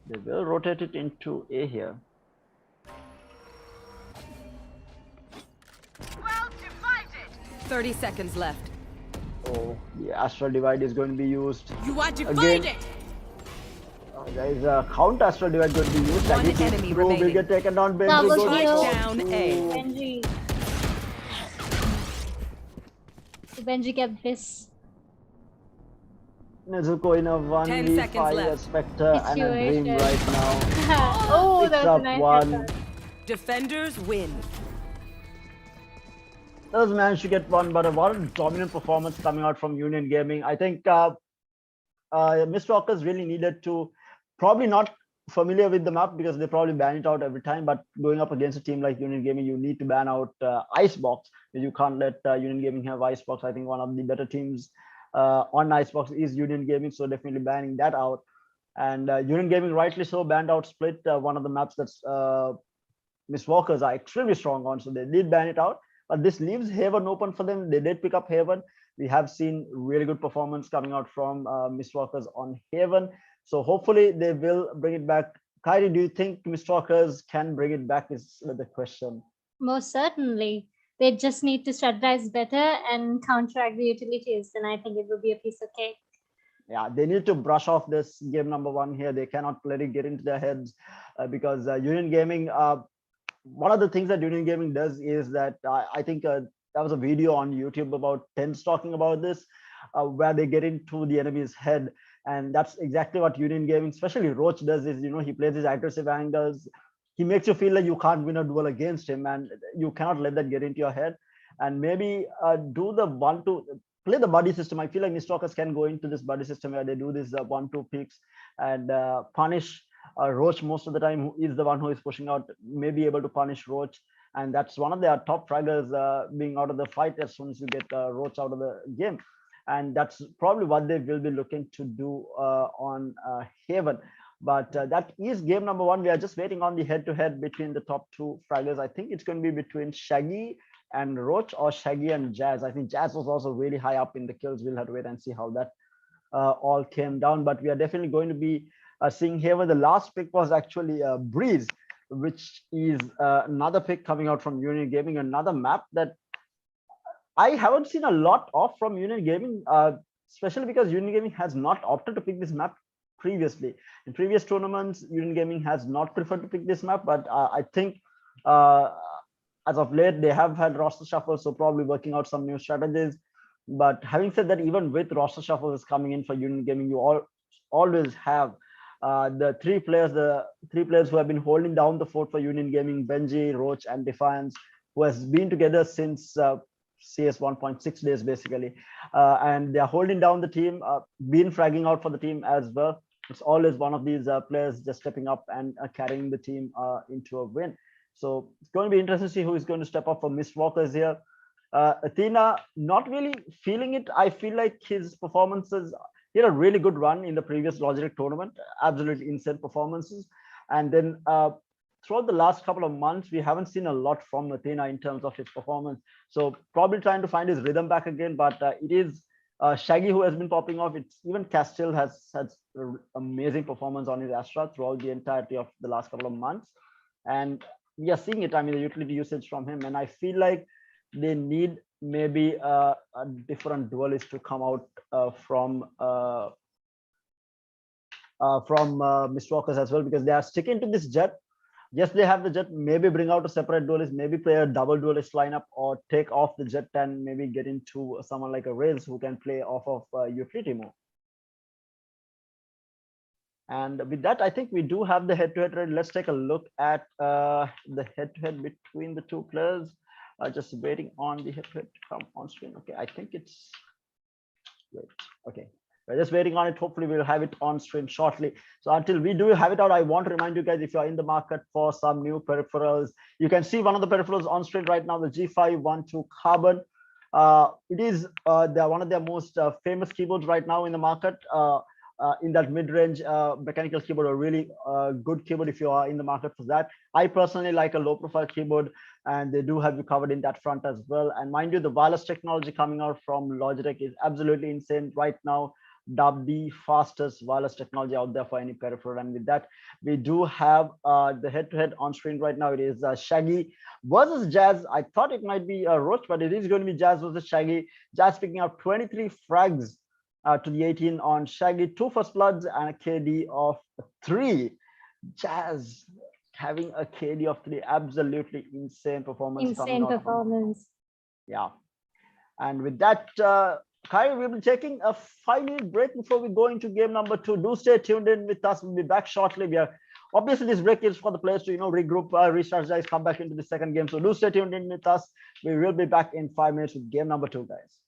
They will rotate it into A here. Well divided. 30 seconds left. Oh, the Astral Divide is going to be used. You are divided. Again. There is a counter Astral Divide going to be used. One Shaggy enemy through, will remaining. get taken down. Benji Double goes kill. Down A. Benji. So Benji kept this Nezuko in a 10 seconds 1v5, a left. Spectre and a Dream Situation. right now. oh, Picks that was up a nice one. headshot. Defenders win. Does manage to get one, but a one dominant performance coming out from Union Gaming. I think Mistwalkers really needed to, probably not familiar with the map because they probably ban it out every time, but going up against a team like Union Gaming, you need to ban out Icebox. You can't let Union Gaming have Icebox. I think one of the better teams on Icebox is Union Gaming, so definitely banning that out. And Union Gaming, rightly so, banned out Split, one of the maps that's Mistwalkers are extremely strong on, so they did ban it out. But this leaves Haven open for them. They did pick up Haven. We have seen really good performance coming out from Mistwalkers on Haven. So hopefully they will bring it back. Kyrie, do you think Mistwalkers can bring it back is the question. Most certainly. They just need to strategize better and counteract the utilities. Then I think it will be a piece of cake. Yeah, they need to brush off this game number 1 here. They cannot let it get into their heads because Union Gaming, one of the things that Union Gaming does is that I think there was a video on YouTube about Tens talking about this, where they get into the enemy's head. And that's exactly what Union Gaming, especially Roach, does is, he plays his aggressive angles. He makes you feel like you can't win a duel against him, and you cannot let that get into your head. And maybe do the 1-2, play the buddy system. I feel like Mistwalkers can go into this buddy system where they do this 1-2 picks and punish Roach most of the time, who is the one who is pushing out, may be able to punish Roach. And that's one of their top fraggers being out of the fight as soon as you get Roach out of the game. And that's probably what they will be looking to do on Haven. But that is game number 1. We are just waiting on the head-to-head between the top 2 fraggers. I think it's going to be between Shaggy and Roach or Shaggy and Jazz. I think Jazz was also really high up in the kills. We'll have to wait and see how that all came down. But we are definitely going to be seeing Haven. The last pick was actually Breeze, which is another pick coming out from Union Gaming, another map that I haven't seen a lot of from Union Gaming, especially because Union Gaming has not opted to pick this map previously. In previous tournaments, Union Gaming has not preferred to pick this map, but I think as of late, they have had roster shuffle, so probably working out some new strategies. But having said that, even with roster shuffles coming in for Union Gaming, you always have the three players who have been holding down the fort for Union Gaming: Benji, Roach, and Defiance, who has been together since CS 1.6 days basically, and they are holding down the team, been fragging out for the team as well. it's always one of these players just stepping up and carrying the team into a win. So it's going to be interesting to see who is going to step up for Mist Walkers here. Athena, not really feeling it. I feel like his performances, he had a really good run in the previous Logitech tournament, absolutely insane performances. And then throughout the last couple of months, we haven't seen a lot from Athena in terms of his performance. So probably trying to find his rhythm back again, but it is Shaggy who has been popping off. It's even Castile has had amazing performance on his Astra throughout the entirety of the last couple of months. And we are seeing it. I mean, the utility usage from him. And I feel like they need maybe a different duelist to come out from Mistwalkers as well, because they are sticking to this Jet. Yes, they have the Jet. Maybe bring out a separate duelist, maybe play a double duelist lineup, or take off the Jet and maybe get into someone like a Rails who can play off of utility more. And with that, I think we do have the head-to-head ready. Let's take a look at the head-to-head between the two players. Just waiting on the head-to-head to come on screen. Okay, I think it's wait. Okay, we're just waiting on it. Hopefully, we'll have it on screen shortly. So until we do have it out, I want to remind you guys, if you're in the market for some new peripherals, you can see one of the peripherals on screen right now, the G512 Carbon. It is they're one of their most famous keyboards right now in the market. In that mid-range mechanical keyboard, a really good keyboard if you are in the market for that. I personally like a low-profile keyboard, and they do have you covered in that front as well. And mind you, the wireless technology coming out from Logitech is absolutely insane right now. Dubbed the fastest wireless technology out there for any peripheral. And with that, we do have the head-to-head on screen right now. It is Shaggy versus Jazz. I thought it might be a Roach, but it is going to be Jazz versus Shaggy. Jazz picking up 23 frags to the 18 on Shaggy, 2 first bloods and a KD of 3. Jazz having a KD of 3, absolutely insane performance. Insane performance. Yeah. And with that, Kyrie, we'll be taking a 5-minute break before we go into game number 2. Do stay tuned in with us. We'll be back shortly. We are obviously, this break is for the players to regroup, re-strategize, come back into the second game. So do stay tuned in with us. We will be back in 5 minutes with game number 2, guys.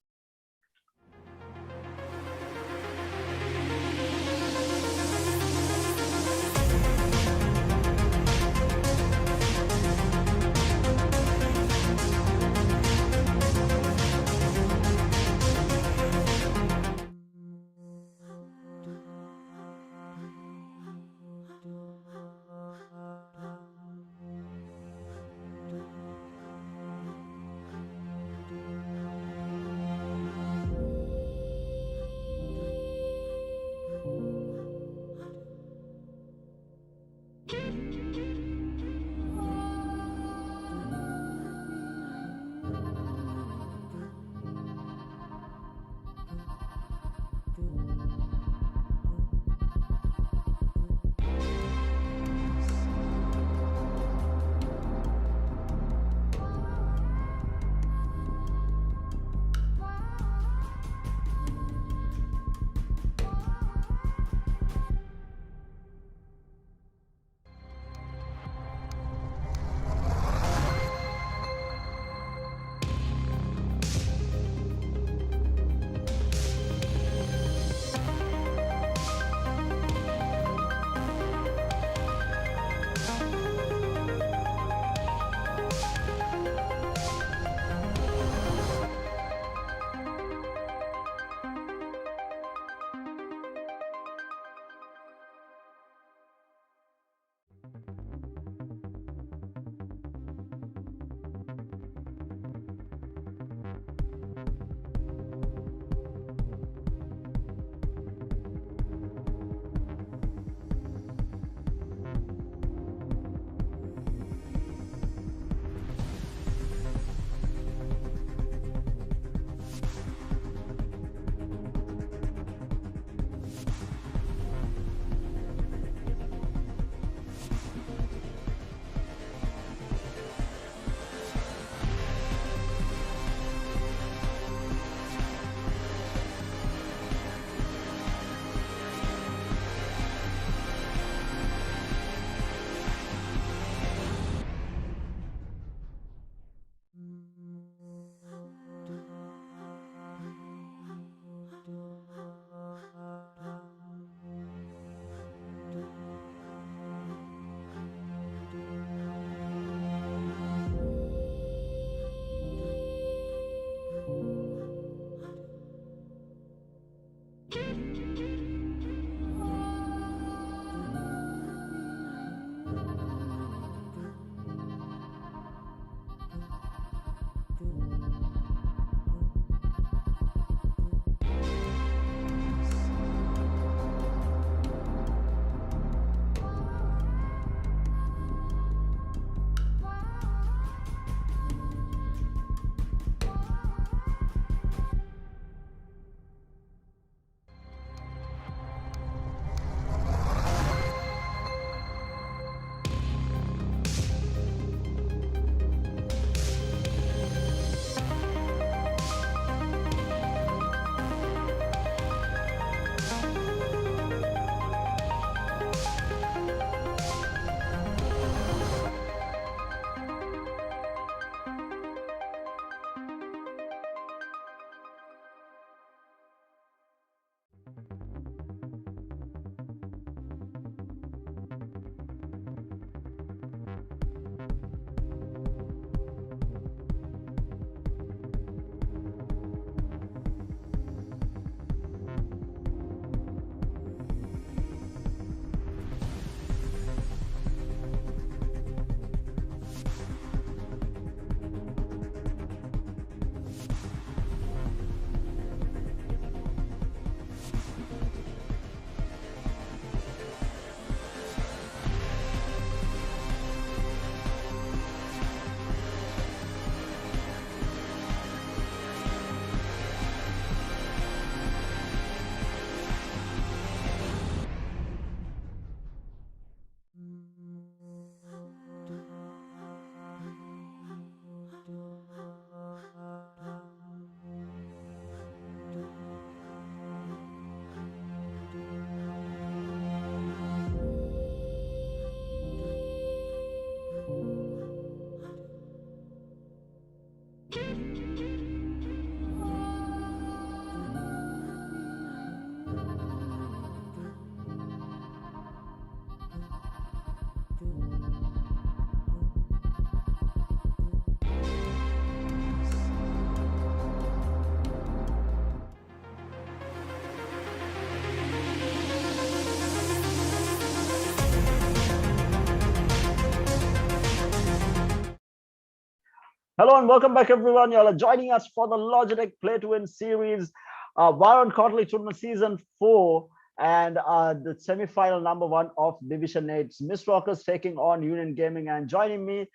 Hello and welcome back, everyone. You all are joining us for the Logitech Play to Win Series, Valorant Quarterly Tournament Season 4, and the semi-final number 1 of Division 8's Miss Rockers taking on Union Gaming. And joining me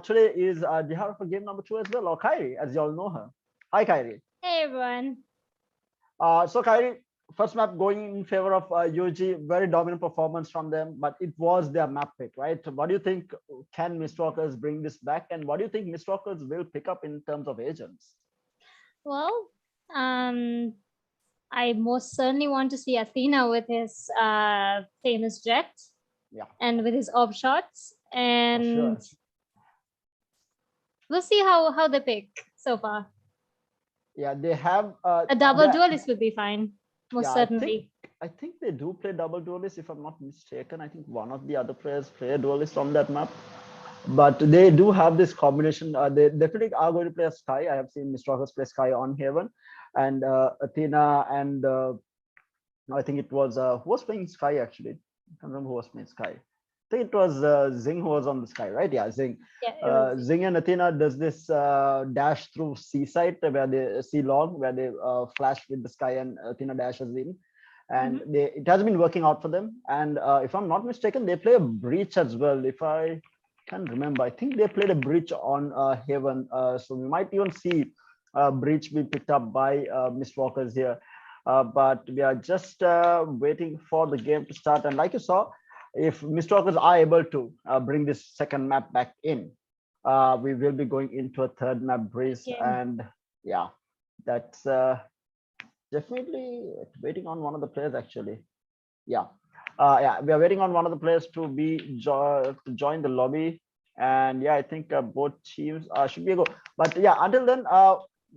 today is the head of game number 2 as well, or Kyrie, as you all know her. Hi, Kyrie. Hey everyone. So Kyrie, first map going in favor of UG, very dominant performance from them, but it was their map pick, right? What do you think? Can Miss Rockers bring this back? And what do you think Miss Rockers will pick up in terms of agents? Well, I most certainly want to see Athena with his famous jet. Yeah. And with his op shots. And sure. We'll see how they pick so far. Yeah, they have a double duelist would be fine. Most certainly. I think they do play double duelist, if I'm not mistaken. I think one of the other players play a duelist on that map. But they do have this combination. They definitely are going to play a Sky. I have seen Miss Rockers play Sky on Haven. And Athena and I think it was, who was playing Sky actually? I can't remember who was playing Sky. I think it was Zing who was on the Sky, right? Yeah, Zing. Yeah, Zing and Athena does this dash through Seaside, where they see long, where they flash with the Sky and Athena dashes in. And it has been working out for them. And if I'm not mistaken, they play a breach as well. If I can't remember, I think they played a breach on Haven. So we might even see breach be picked up by Miss Walkers here. But we are just waiting for the game to start. And like you saw, if Miss Walkers are able to bring this second map back in, we will be going into a third map breeze. And yeah, that's definitely waiting on one of the players actually. Yeah. Yeah, we are waiting on one of the players to be to join the lobby. And yeah, I think both teams should be a go. But yeah, until then,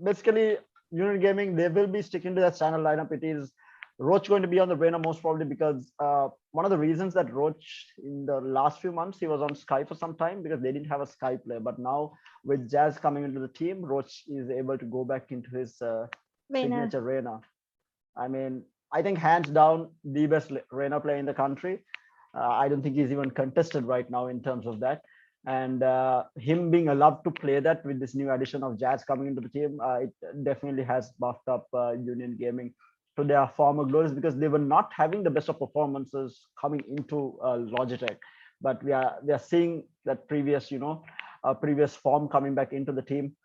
basically Union Gaming, they will be sticking to that channel lineup. It is Roach going to be on the Reina most probably, because one of the reasons that Roach in the last few months, he was on Sky for some time because they didn't have a Sky player. But now with Jazz coming into the team, Roach is able to go back into his signature Reina. I mean, I think hands down the best Reina player in the country. I don't think he's even contested right now in terms of that. And him being allowed to play that with this new addition of Jazz coming into the team, it definitely has buffed up Union Gaming to their former glories, because they were not having the best of performances coming into Logitech. But we are seeing that previous form coming back into the team.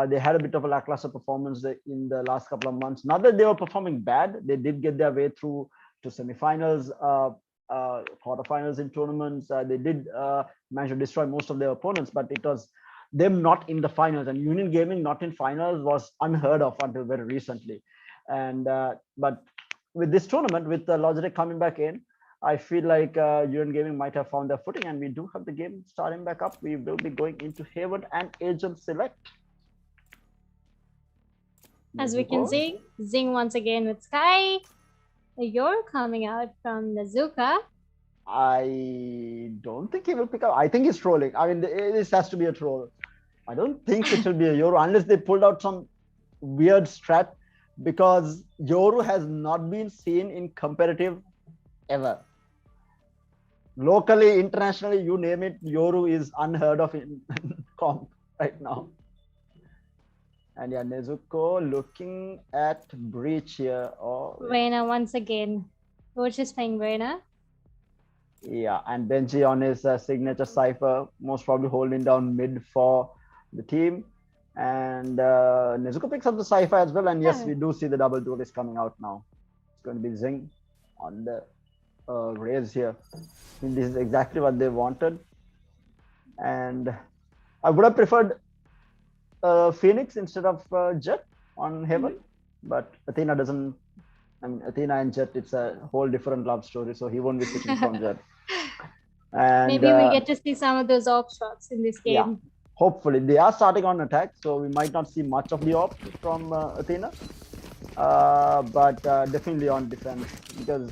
They had a bit of a lackluster performance in the last couple of months. Not that they were performing bad, they did get their way through to semifinals, quarterfinals in tournaments. They did manage to destroy most of their opponents, but it was them not in the finals. And Union Gaming not in finals was unheard of until very recently. And but with this tournament, with Logitech coming back in, I feel like Union Gaming might have found their footing, and we do have the game starting back up. We will be going into Haven and Agent Select. As we can see, Zing once again with Sky. You're coming out from Nazuka. I don't think he will pick up. I think he's trolling. I mean, this has to be a troll. I don't think it will be a Yoru unless they pulled out some weird strat, because Yoru has not been seen in competitive ever. Locally, internationally, you name it, Yoru is unheard of in comp right now. And yeah, Nezuko looking at Breach here. Oh, Reina once again. Coach is playing Reina. Yeah, and Benji on his signature cipher, most probably holding down mid for the team. And Nezuko picks up the cipher as well. And yes, we do see the double duelist coming out now. It's going to be Zing on the raise here. I think this is exactly what they wanted. And I would have preferred Phoenix instead of Jet on Heaven, but Athena doesn't. I mean, Athena and Jet, it's a whole different love story, so he won't be switching from Jet. And maybe we get to see some of those AWP shots in this game. Yeah, hopefully they are starting on attack, so we might not see much of the AWP from Athena, but definitely on defense, because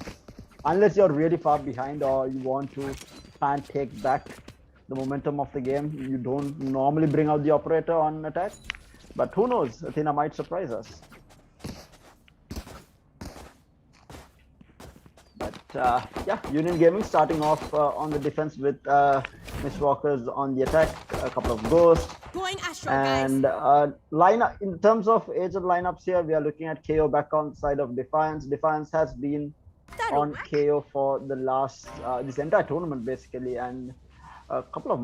unless you're really far behind or you want to try and take back the momentum of the game, you don't normally bring out the operator on attack. But who knows, Athena might surprise us. But yeah, Union Gaming starting off on the defense with Miss Walkers on the attack, a couple of ghosts. Going Astro, and lineup, in terms of age of lineups here, we are looking at KO back on the side of Defiance. Defiance has been on KO for the last this entire tournament basically, and a couple of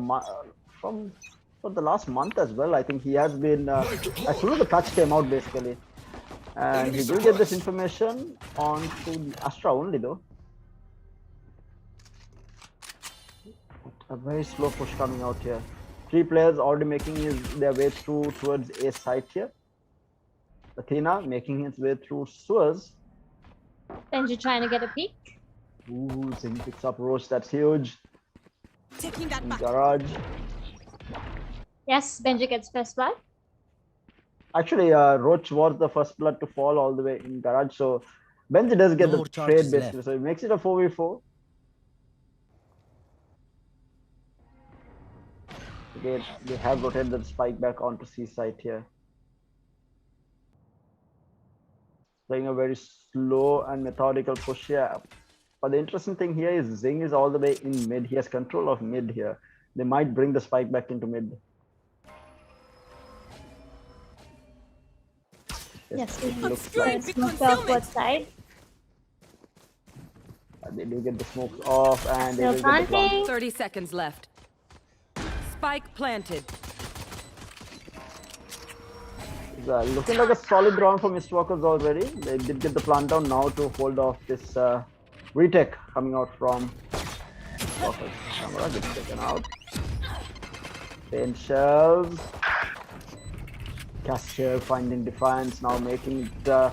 for the last month as well. I think he has been as soon as the patch came out basically, and he will get this information on to Astra only though. A very slow push coming out here. 3 players already making their way towards A site here. Athena making his way through sewers. Benji trying to get a peek. Ooh, Zing picks up Roach, that's huge. Taking that back. Garage. Yes, Benji gets first blood. Actually, Roach was the first blood to fall all the way in Garage, so Benji does get the trade basically, so he makes it a 4v4. Again, they have rotated the spike back onto C site here. Playing a very slow and methodical push here. But the interesting thing here is Zing is all the way in mid. He has control of mid here. They might bring the spike back into mid. Yes, we looks like smoked off both sides. They do get the smokes off, and they Still will get the plant. 30 seconds left. Spike planted. Looking like a solid round for Mistwalkers already. They did get the plant down now to hold off this retake coming out from Walkers. Camera gets taken out. Paint shells. Cashier finding Defiance, now making it a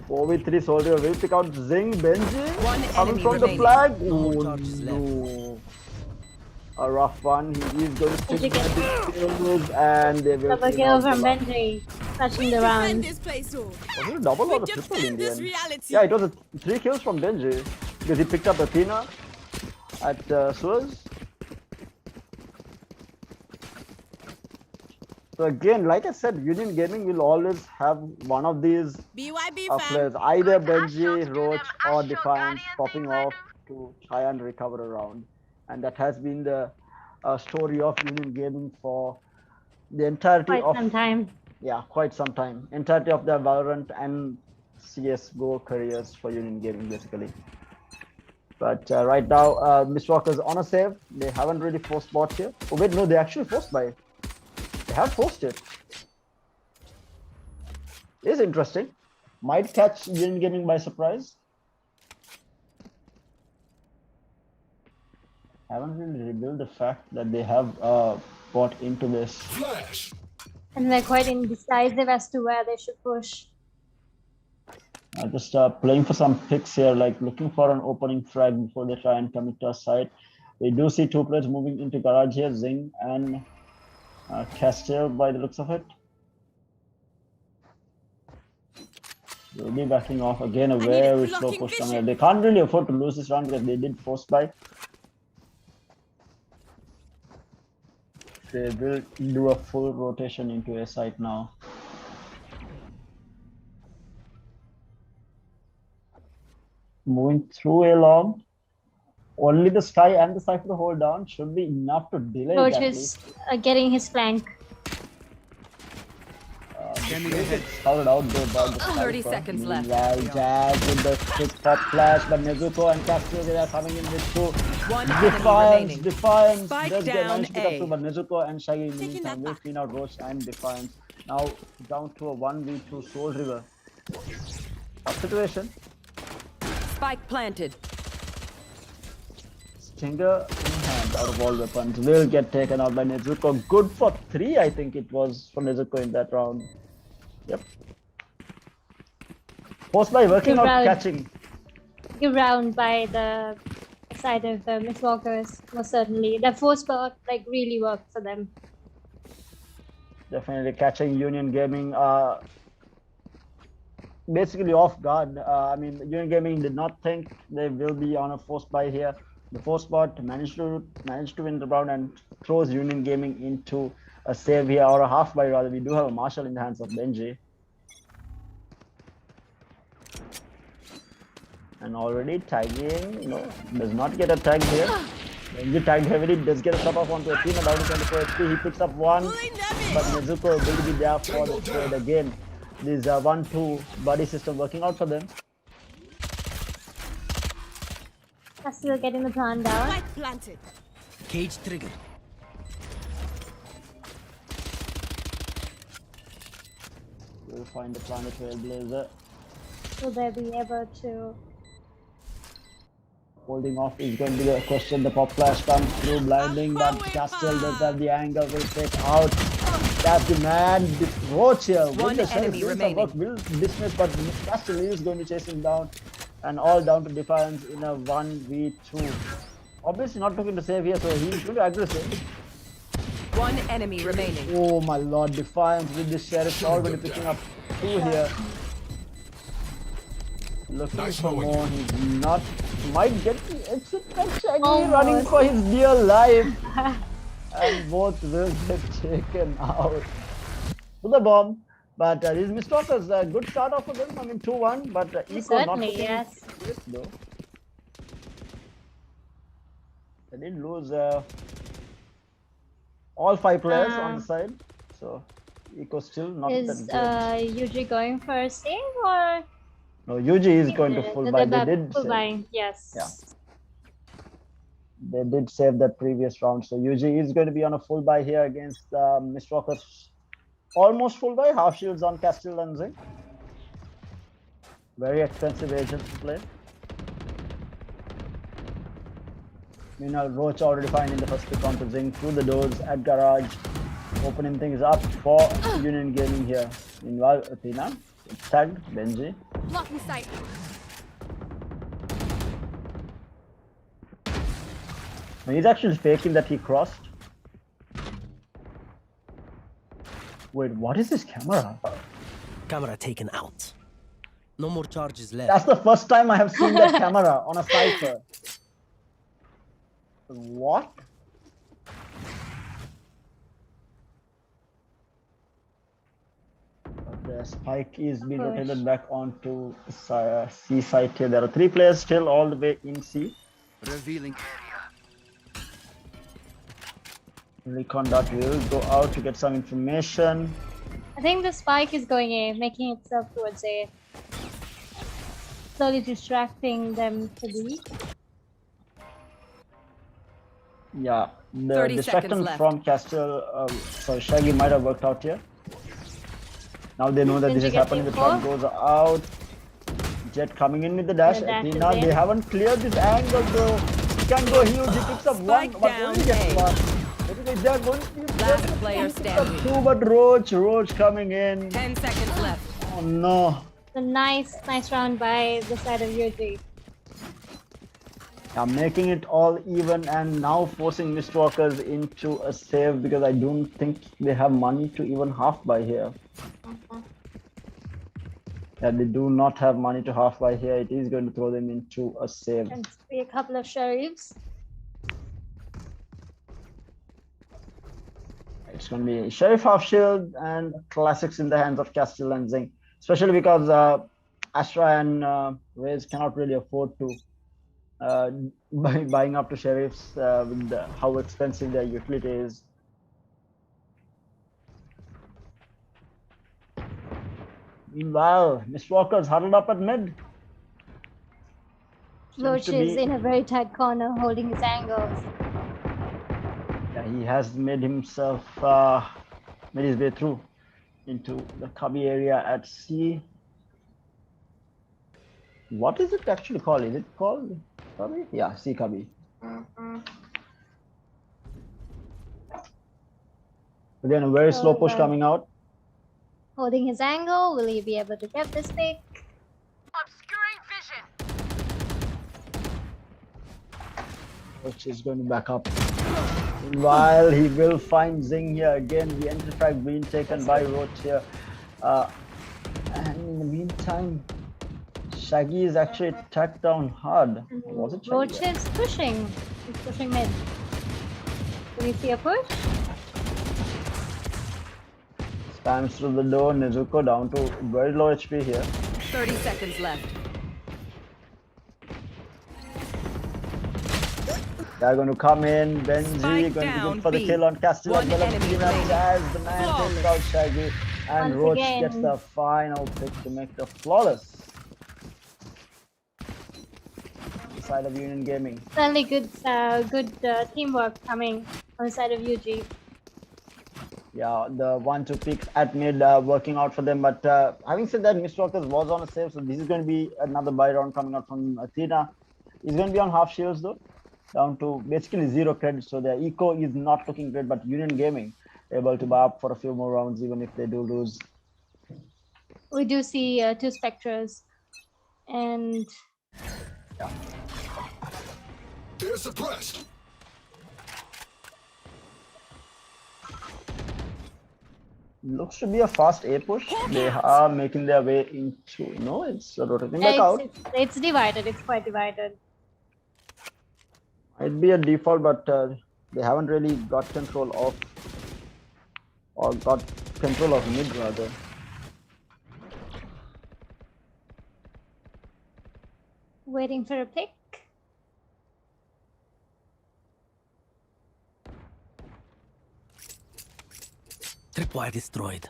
4v3 soldier. Will pick out Zing. Benji One coming enemy from remaining. the flag. No Oh, charges no. A rough one. He is going to stick Benji gets the kills, and they will double clean kill out from the last. Benji, touching the round. This place, Was it a double or a triple in the end? reality. Yeah, it was 3 kills from Benji because he picked up Athena at Suez. So again, like I said, Union Gaming will always have one of these BYB players, either Benji, Roach, or Defiance popping off to try and recover a round. And that has been the story of Union Gaming for the entirety Quite of some time. quite some time. Entirety of their Valorant and CS:GO careers for Union Gaming, basically. But right now, Mistwalker's on a save. They haven't really forced bot here. Oh wait, no, they actually forced by. They have forced it. Is interesting. Might catch Union Gaming by surprise. Haven't really revealed the fact that they have bought into this. Flash. And they're quite indecisive as to where they should push. Just playing for some picks here, like looking for an opening frag before they try and commit to our side. We do see two players moving into garage here, Zing and Castile by the looks of it. They'll be backing off again, a very slow push down here. They can't really afford to lose this round because they did force buy. They will do a full rotation into a site now. Moving through a long. Only the Sky and the Cypher to hold down should be enough to delay Roach that is getting his flank. Scouted out there by the 30 Cypher. seconds left. Meanwhile, Jazz with the quick pop flash, but Nezuko and Castillo, they are coming in with two. One enemy Defiance remaining. Spike does get down managed to pick up A. two, but Nezuko and Shaggy in the Taking meantime that will clean out Roach and Defiance. Now down to a 1v2 Soul River. Tough situation. Spike planted. Stinger in hand out of all weapons will get taken out by Nezuko. Good for 3, I think it was for Nezuko in that round. Yep. Post by working Good out round. catching. Good round by the side of the Mistwalkers, most certainly. The force spot like really worked for them. Definitely catching Union Gaming basically off guard. I mean, Union Gaming did not think they will be on a force buy here. The force bot managed to win the round and throws Union Gaming into a save here, or a half buy rather. We do have a Marshall in the hands of Benji. And already tagging, does not get a tag here. Benji tagged heavily, does get a stop off onto a team, and down to 24 HP. He picks up one, but Nezuko will be there for the trade again. This 1-2 buddy system working out for them. Still getting the plan down. Spike planted. Cage trigger. We'll find the planet Trailblazer. Will they be able to? Holding off is going to be the question. The pop flash comes through, blinding, but Castle does have the angle, will take out. That's the man, Roach here. One enemy remaining. Will dismiss, but Castle is going to chase him down. And all down to Defiance in a 1v2. Obviously not looking to save here, so he's really aggressive. One enemy remaining. Oh my lord, Defiance with the Sheriff already picking up 2 here. Looking for more, he's not. Might get the exit catch, Shaggy running for his dear life. And both will get taken out. To the bomb. But these Mistwalkers, a good start off for them. I mean, 2-1, but Eco not looking yes. great though. They did lose all 5 players on the side, so Eco still not Is that good. Yuji going for a save or? No, Yuji is going to full buy. They did full save. buying, yes. Yeah. They did save that previous round, so Yuji is going to be on a full buy here against Mistwalkers. Almost full buy, half shields on Castile and Zing. Very expensive agents to play. Meanwhile, Roach already finding the first pick onto Zing through the doors at garage, opening things up for Union Gaming here. Meanwhile, Athena, tagged Benji. Blocking sight. He's actually faking that he crossed. Wait, what is this camera? Camera taken out. No more charges left. That's the first time I have seen that camera on a Cypher. What? The spike is being Push. rotated back onto C side here. There are 3 players still all the way in C. Revealing. Recon dot will go out to get some information. I think the spike is going A, making itself towards A. Slowly distracting them to B. Yeah, the 30 distraction seconds left. from Castle, sorry, Shaggy might have worked out here. Now they know that this Benji is happening. The getting shot four. goes out. Jet coming in with the dash. The dash is Athena, they in. haven't cleared this angle though. He can go huge. He picks up one, Spike but down only gets A. one. They are going to be Last player standing. 2, but Roach coming in. 10 seconds left. Oh no. A nice round by the side of UG. Yeah, making it all even and now forcing Mistwalkers into a save because I don't think they have money to even half buy here. Yeah, they do not have money to half buy here. It is going to throw them into a save. And be a couple of sheriffs. It's going to be Sheriff Half Shield and classics in the hands of Castle and Zing, especially because Astra and Raze cannot really afford to buying up to Sheriffs with how expensive their utility is. Meanwhile, Mistwalkers huddled up at mid. Roach is in a very tight corner holding his angles. Yeah, he has made himself made his way through into the cubby area at C. What is it actually called? Is it called cubby? Yeah, C cubby. Again, a very slow push coming out. Holding his angle, will he be able to get this pick? Obscuring vision. Which is going to back up. Meanwhile, he will find Zing here again. The entry frag being taken by Roach here. And in the meantime, Shaggy is actually tacked down hard. Was it Shaggy? Roach is pushing. He's pushing mid. Do we see a push? Spams through the door. Nezuko down to very low HP here. 30 seconds left. They're going to come in. Benji Spike going to down go for the B. kill on Castle as One well as enemy Tina remaining. Jazz. The man takes out Shaggy. And Once Roach again. gets the final pick to make the flawless. Side of Union Gaming. Certainly good teamwork coming on the side of UG. Yeah, the 1-2 picks at mid working out for them. But having said that, Mistwalkers was on a save, so this is going to be another buy round coming out from Athena. He's going to be on half shields though, down to basically 0 credit. So their eco is not looking great, but Union Gaming able to buy up for a few more rounds even if they do lose. We do see 2 Spectres. And They're suppressed. Looks to be a fast A push. They are making their way into. No, it's rotating back out. it's divided. It's quite divided. Might be a default, but they haven't really got control of, or got control of mid rather. Waiting for a pick. Tripwire destroyed.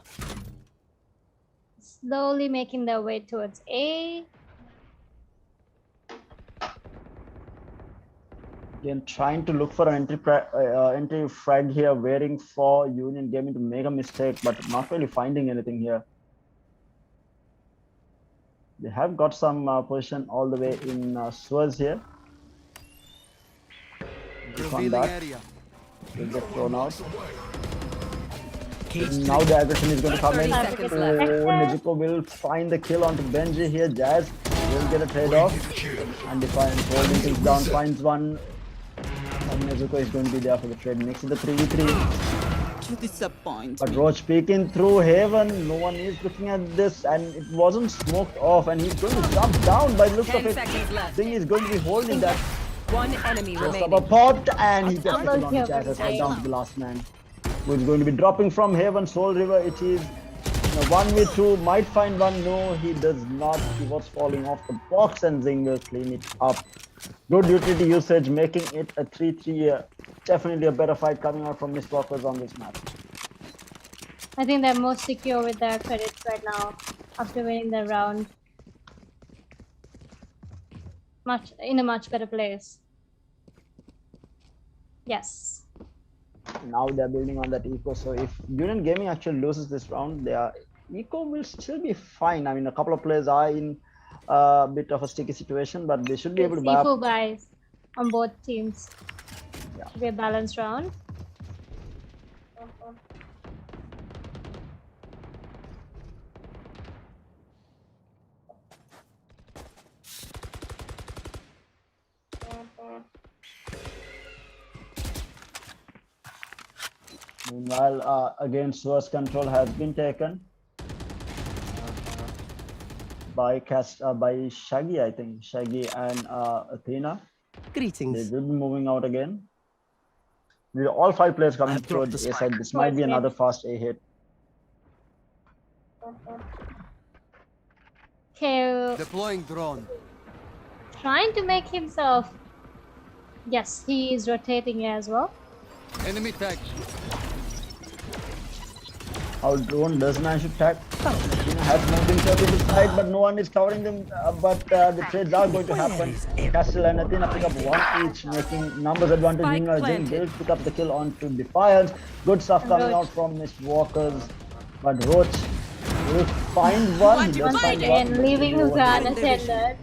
Slowly making their way towards A. Again, trying to look for an entry frag here, waiting for Union Gaming to make a mistake, but not really finding anything here. They have got some position all the way in Suez here. Look on Revealing that. area. Will get thrown out. And now the aggression is going to come in. 30 seconds left. Nezuko will find the kill onto Benji here. Jazz will get a trade off. And Defiance holding things down, finds one. And Nezuko is going to be there for the trade. Makes it the 3v3. You disappoint But me. Roach peeking through Haven. No one is looking at this. And it wasn't smoked off. And he's going to jump down by the looks 10 of it. seconds left. Thing is going to be holding that. One enemy Just remaining. up a pot. And he gets the kill on Yeah, Jazz as well, okay. down to the last man. Who is going to be dropping from Haven. Soul River it is. 1v2 might find one. No, he does not. He was falling off the box and Zing will clean it up. Good utility usage, making it a 3-3. Definitely a better fight coming out from Mistwalkers on this map. I think they're most secure with their credits right now after winning the round. In a much better place. Yes. Now they're building on that eco. So if Union Gaming actually loses this round, their eco will still be fine. I mean, a couple of players are in a bit of a sticky situation, but they should be able to buy up. C4 guys on both teams. Yeah. Should be a balanced round. Meanwhile, again, source control has been taken by Shaggy, I think. Shaggy and Athena. They Greetings. will be moving out again. With all 5 players coming I've dropped towards the A side, spike. this might be Towards another mid. fast A hit. KO Deploying drone. trying to make himself. Yes, he is rotating as well. Enemy tag. Our drone does manage to tag. Has moved himself to the side, but no one is covering them. But the trades are going to happen. Castle and Athena pick up 1 each, making numbers advantage. Spike Meanwhile, Zing planted. will pick up the kill onto Defiance. Good stuff And coming Roach. out from Mist Walkers. But Roach will find one. He does Once find again, one. leaving Huzan unattended.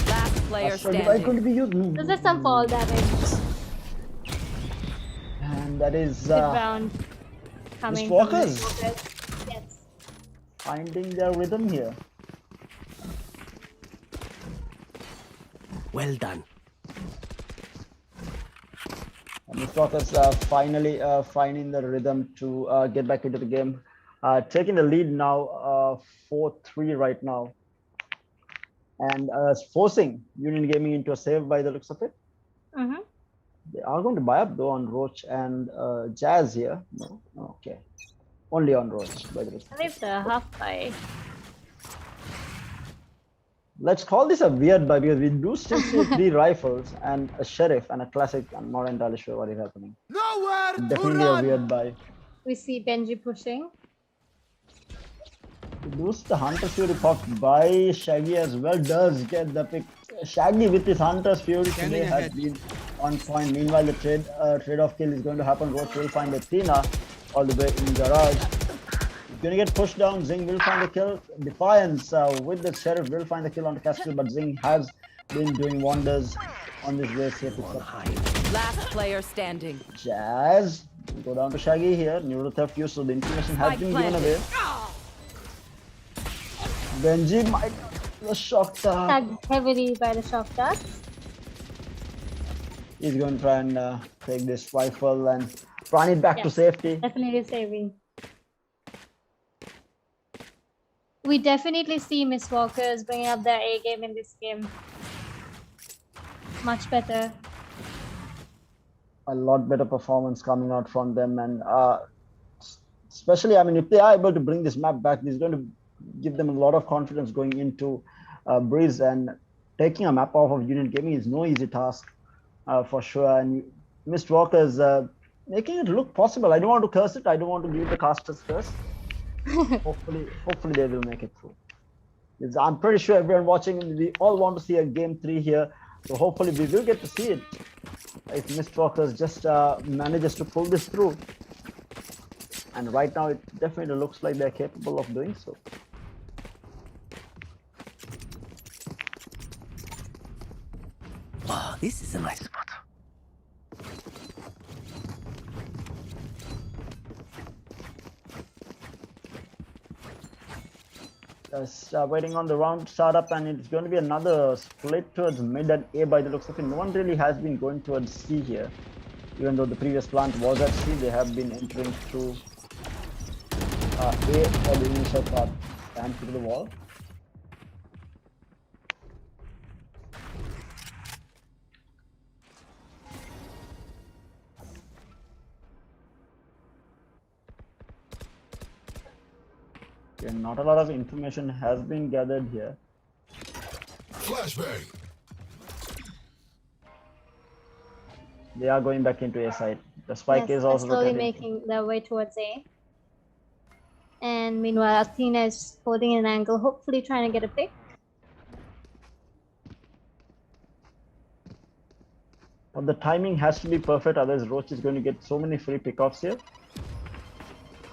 Last player Astral device going to standing. be used. This is some fall damage. And that is Good round coming from Walkers. Walkers. Yes. finding their rhythm here. Well done. And Mistwalkers finally finding the rhythm to get back into the game. Taking the lead now, 4-3 right now. And forcing Union Gaming into a save by the looks of it. Mm-hmm. They are going to buy up though on Roach and Jazz here. No, okay. Only on Roach by the looks I of it. believe the half buy. Let's call this a weird buy because we do still see 3 rifles and a sheriff and a classic. I'm not entirely sure what is happening. Nowhere to Definitely a run. weird buy. We see Benji pushing. Lose the Hunter's Fury popped by Shaggy as well. Does get the pick. Shaggy with his Hunter's Fury Scanning today has ahead. been on point. Meanwhile, the trade-off kill is going to happen. Roach will find Athena all the way in garage. He's going to get pushed down. Zing will find the kill. Defiance with the sheriff will find the kill on the castle, but Zing has been doing wonders on this race here. Picks up Last player standing. Jazz. Go down to Shaggy here. Neural theft use, so the information has Spike been given planted. away. Benji might the shock dart. Tagged heavily by the shock dart. He's going to try and take this rifle and run it back to Yes. safety. Definitely saving. We definitely see Miss Walkers bringing up their A game in this game. Much better. A lot better performance coming out from them, and especially, I mean, if they are able to bring this map back, this is going to give them a lot of confidence going into Breeze, and taking a map off of Union Gaming is no easy task for sure. And Mist Walkers making it look possible. I don't want to curse it. I don't want to give the casters curse. hopefully they will make it through. I'm pretty sure everyone watching, we all want to see a game 3 here. So hopefully we will get to see it if Mistwalkers just manages to pull this through. And right now it definitely looks like they're capable of doing so. Oh, this is a nice spot. Just waiting on the round startup, and it's going to be another split towards mid and A by the looks of it. No one really has been going towards C here. Even though the previous plant was at C, they have been entering through A for the initial part and through the wall. Okay, not a lot of information has been gathered here. Flashbang. They are going back into A side. The spike Yes, is they're also slowly rotating. making their way towards A. And meanwhile, Athena is holding an angle, hopefully trying to get a pick. But the timing has to be perfect, otherwise Roach is going to get so many free pickoffs here.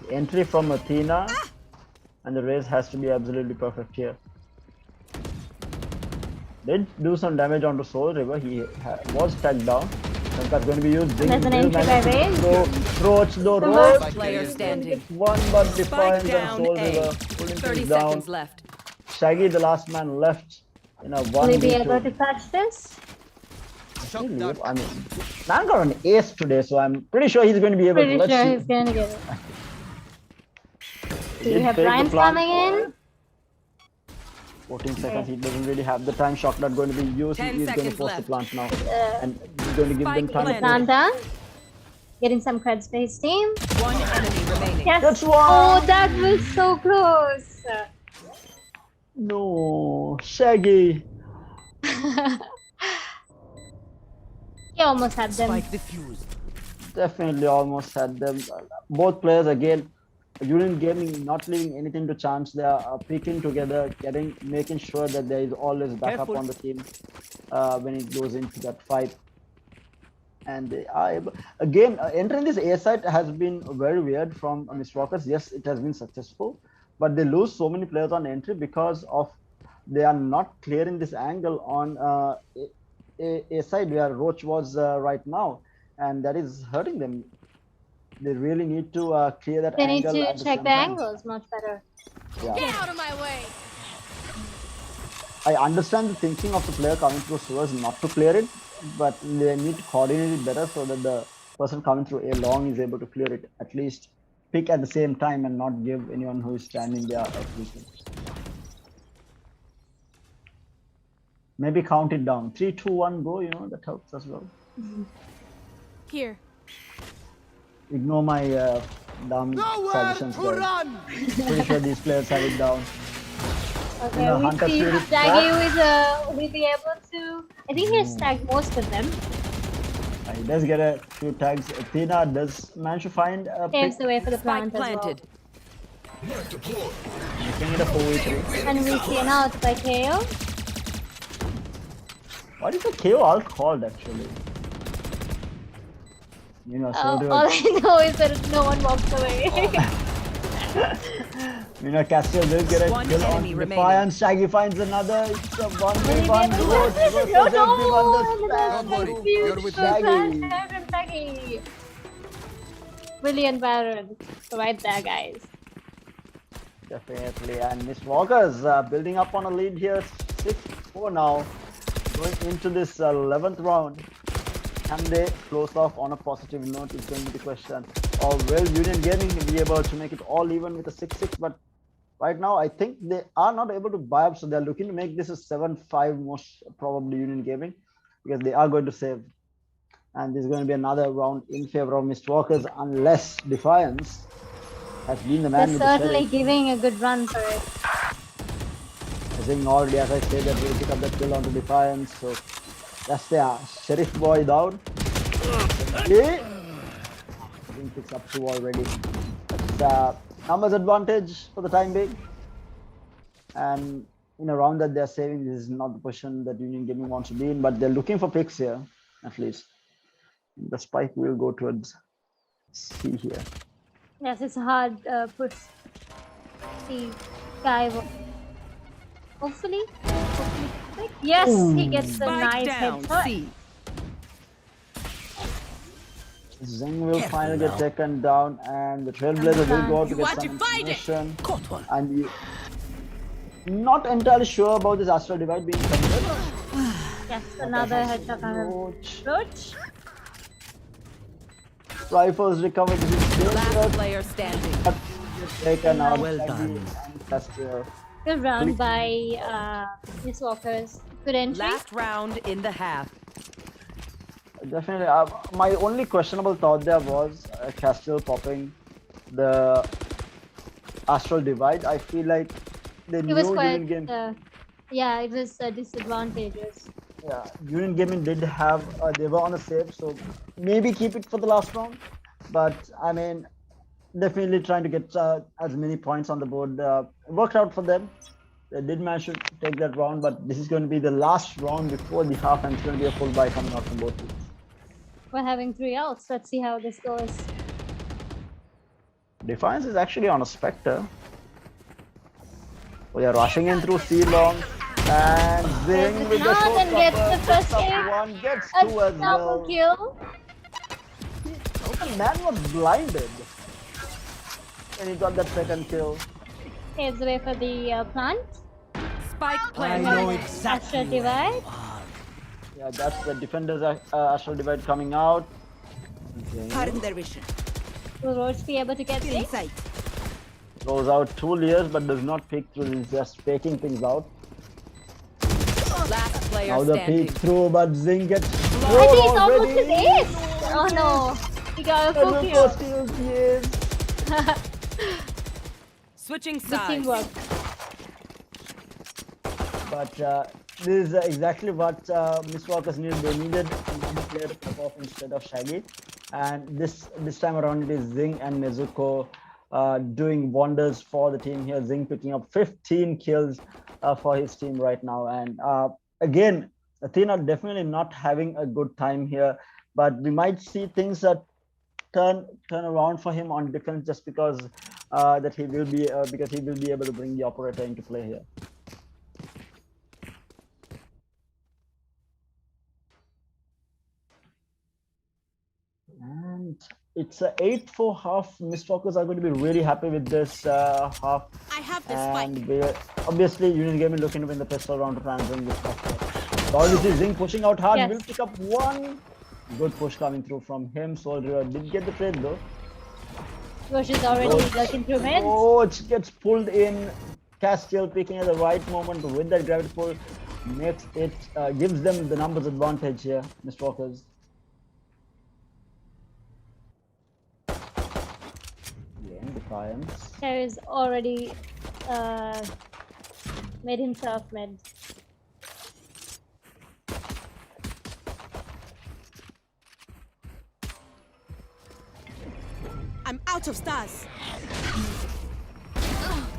The entry from Athena and the raise has to be absolutely perfect here. Did do some damage onto Soul River. He was tagged down. Sanka's going to be used. There's an entry by Raze. Roach, though, The Roach. last Player standing. One but Spike Defiance and down Soul A. River. Pulling 30 things down. seconds left. Shaggy, the last man left in a Will he be able 1v2. to catch this? Shock Really? dart. I mean, man got an ace today, so I'm pretty sure he's going to be able Pretty to. sure Let's he's gonna get it. see. Do you have Take the Ryan plant coming in? 14 seconds. He doesn't really have the time. Shock dart going to be used. 10 He's going to seconds force the left. plant now, and he's going to give them Spike time. to planted. play. Plant down. Getting some creds for his team. One enemy remaining. Yes. That's one. Oh, that was so close. No, Shaggy. He almost had them. Spike diffused. Definitely almost had them. Both players again. Union Gaming not leaving anything to chance. They are picking together, making sure that there is always backup Careful. on the team when it goes into that fight. And they are able, again, entering this A side has been very weird from Miss Rockers. Yes, it has been successful, but they lose so many players on entry because of they are not clearing this angle on A side where Roach was right now, and that is hurting them. They really need to clear that They need angle. to at the check same the time. angles much better. Yeah. Out of my way. I understand the thinking of the player coming through sewers not to clear it, but they need to coordinate it better so that the person coming through A long is able to clear it. At least pick at the same time and not give anyone who is standing there everything. Maybe count it down. 3, 2, 1, go. You know that helps as well. Here. Ignore my dumb Nowhere suggestions to there. run. Pretty sure these players have it down. Okay, know, we Hunter see Spirit Shaggy will be able to. I think he has tagged most of them. He does get a few tags. Athena does manage to find a Paves pick, the way for the Spike plant as well. planted. Knife deployed. making it a 4v3. And we see an out by KO. What is the KO alt called actually? You know, so All I know is that no one walks away. you know, Castiel will get a One kill on enemy the remaining. Defiance. Shaggy finds another. It's a 1v1 Will he be able road to- versus No, everyone. no, The Don't worry, you're with me. Shaggy. Brilliant Baron. Right there, guys. Definitely, and Miss Walker's building up on a lead here, 6-4 now, going into this 11th round. Can they close off on a positive note is going to be the question. Or will Union Gaming be able to make it all even with a 6-6? But right now, I think they are not able to buy up, so they're looking to make this a 7-5 most probably Union Gaming because they are going to save. And this is going to be another round in favor of Miss Walker's unless Defiance has been the man They're with the certainly sheriff. giving a good run for it. I think already, as I said, that we'll pick up that kill onto Defiance. So that's the Sheriff boy down. Okay. I think picks up 2 already. That's numbers advantage for the time being. And in a round that they're saving, this is not the position that Union Gaming wants to be in, but they're looking for picks here, at least. The spike will go towards C here. Yes, it's a hard push. See, guy. Hopefully. Yes, he gets the Spike nice down. headshot. C. Zeng will Careful finally get now. taken down, and the Trailblazer will go out to get some information. Caught one. And you not entirely sure about this Astral Divide being committed. Yes, another headshot on him. Roach. Roach. Rifles recovered. This is Last dangerous. player standing. But taken out. Well Shaggy done. and Castiel. Good round by Miss Walkers. Good entry. Last round in the half. Definitely. My only questionable thought there was Castiel popping the Astral Divide. I feel like the It was new quite. Union Game. Yeah, it was disadvantageous. Yeah, Union Gaming did have they were on a save, so maybe keep it for the last round. But I mean, definitely trying to get as many points on the board. Worked out for them. They did manage to take that round, but this is going to be the last round before the half, and it's going to be a full buy coming out from both teams. We're having 3 outs. Let's see how this goes. Defiance is actually on a Spectre. We are rushing in through C long, and Zing with the Not and gets the first up hit. one, gets A two as double well. kill. The man was blinded, and he got that second kill. Saves away for the plant. Spike I planted. know Astral exactly. Divide. Yeah, that's the defenders Astral Divide coming out. Harden their vision. Will Roach be able to get Still in this? sight. Throws out 2 layers but does not peek through. He's just faking things out. Last player Now the standing. peek through, but Zing gets I thrown think it's almost already. his ace. Oh no. He got a full And the kill. first steals the ace. Switching Good sides. teamwork. But this is exactly what Mistwalkers needed. They needed another player to pop off instead of Shaggy. And this time around it is Zing and Nezuko doing wonders for the team here. Zing picking up 15 kills for his team right now. And again, Athena definitely not having a good time here. But we might see things that turn around for him on defense just because that he will be able to bring the operator into play here. And it's a 8-4 half. Mistwalkers are going to be really happy with this half. I have the spike. And obviously Union Gaming looking to win the pistol round to try and bring this back. So obviously Zing pushing out hard. Yes. Will pick up one. Good push coming through from him. Soldier did get the trade though. Roach is already looking through mid. Oh, it gets pulled in. Castiel picking at the right moment with that gravity pull. Makes it, gives them the numbers advantage here, Mistwalkers. Again, Defiance. There is already made himself mid. I'm out of stars.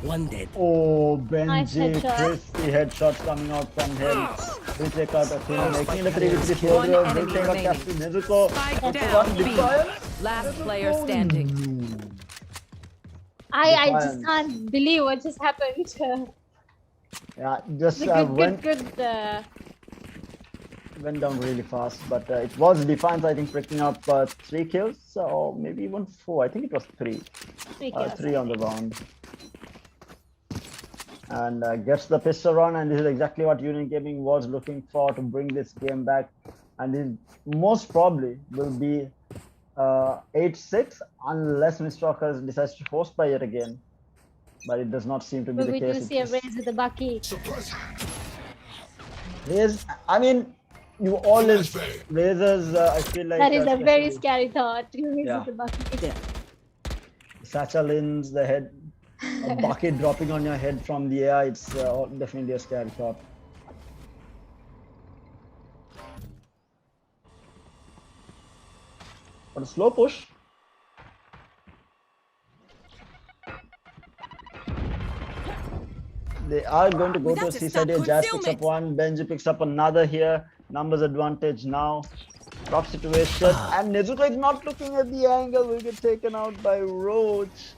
One dead. Oh, Nice Benji, headshot. crispy headshots coming out from him. Will take out Athena, making it a 3v3 One soldier. Will enemy take out remaining. Castiel. Nezuko. Spike One down. B. Defiance. Last player standing. I just Defiance. can't believe what just happened. Yeah, just It's a went down really fast, but it was Defiance, I think, picking up 3 kills, or maybe even 4. I think it was 3. 3 kills. 3 on the round. And gets the pistol run, and this is exactly what Union Gaming was looking for to bring this game back. And it most probably will be 8-6 unless Mistwalkers decides to force buy it again. But it does not seem to be But the we case. do see a raise with the Bucky. I mean, you always razors. I feel like That is a very especially scary thought. To raise Yeah. with the Bucky. Satchel ins the head, a bucket dropping on your head from the air. It's definitely a scary thought. But a slow push. They are going to go Without to a Seaside. stop, Jazz picks up concealment. one. Benji picks up another here. Numbers advantage now. Rough situation. And Nezuko is not looking at the angle. Will get taken out by Roach.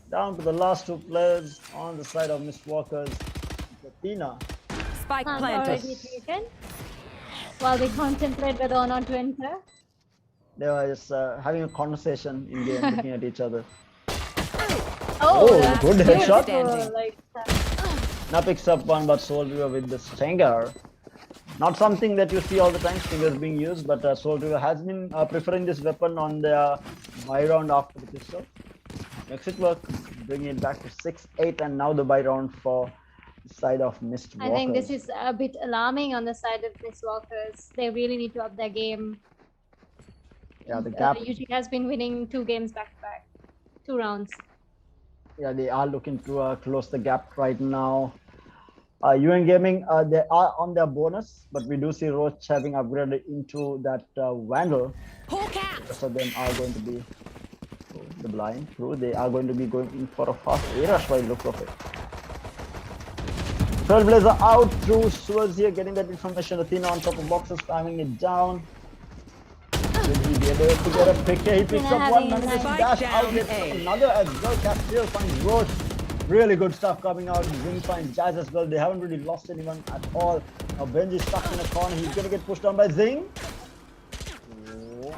Down to the last 2 players on the side of Mistwalkers. Athena. Spike Plant planted. already taken. While they contemplate whether or not to enter. They were just having a conversation in game, looking at each other. Oh, that's good beautiful, headshot. like, Now picks up one, but Soldier with the Stinger. Not something that you see all the time, Stingers being used, but Soldier has been preferring this weapon on the buy round after the pistol. Makes it work, bringing it back to 6-8, and now the buy round for the side of Mistwalkers. I think this is a bit alarming on the side of Mistwalkers. They really need to up their game. Yeah, the gap. UG has been winning 2 games back to back. 2 rounds. Yeah, they are looking to close the gap right now. UN Gaming, they are on their bonus, but we do see Roach having upgraded into that Vandal. Hawk out. The rest of them are going to be the blind through. They are going to be going in for a fast A rush by the look of it. Trailblazer out through Sewers here, getting that information. Athena on top of boxes, spamming it down. Will he be able to get a pick here? He picks up one, and Spike dash down out, gets A. another as well. Castiel finds Roach. Really good stuff coming out. Zing finds Jazz as well. They haven't really lost anyone at all. Now Benji's stuck in a corner. He's going to get pushed down by Zing. Oh,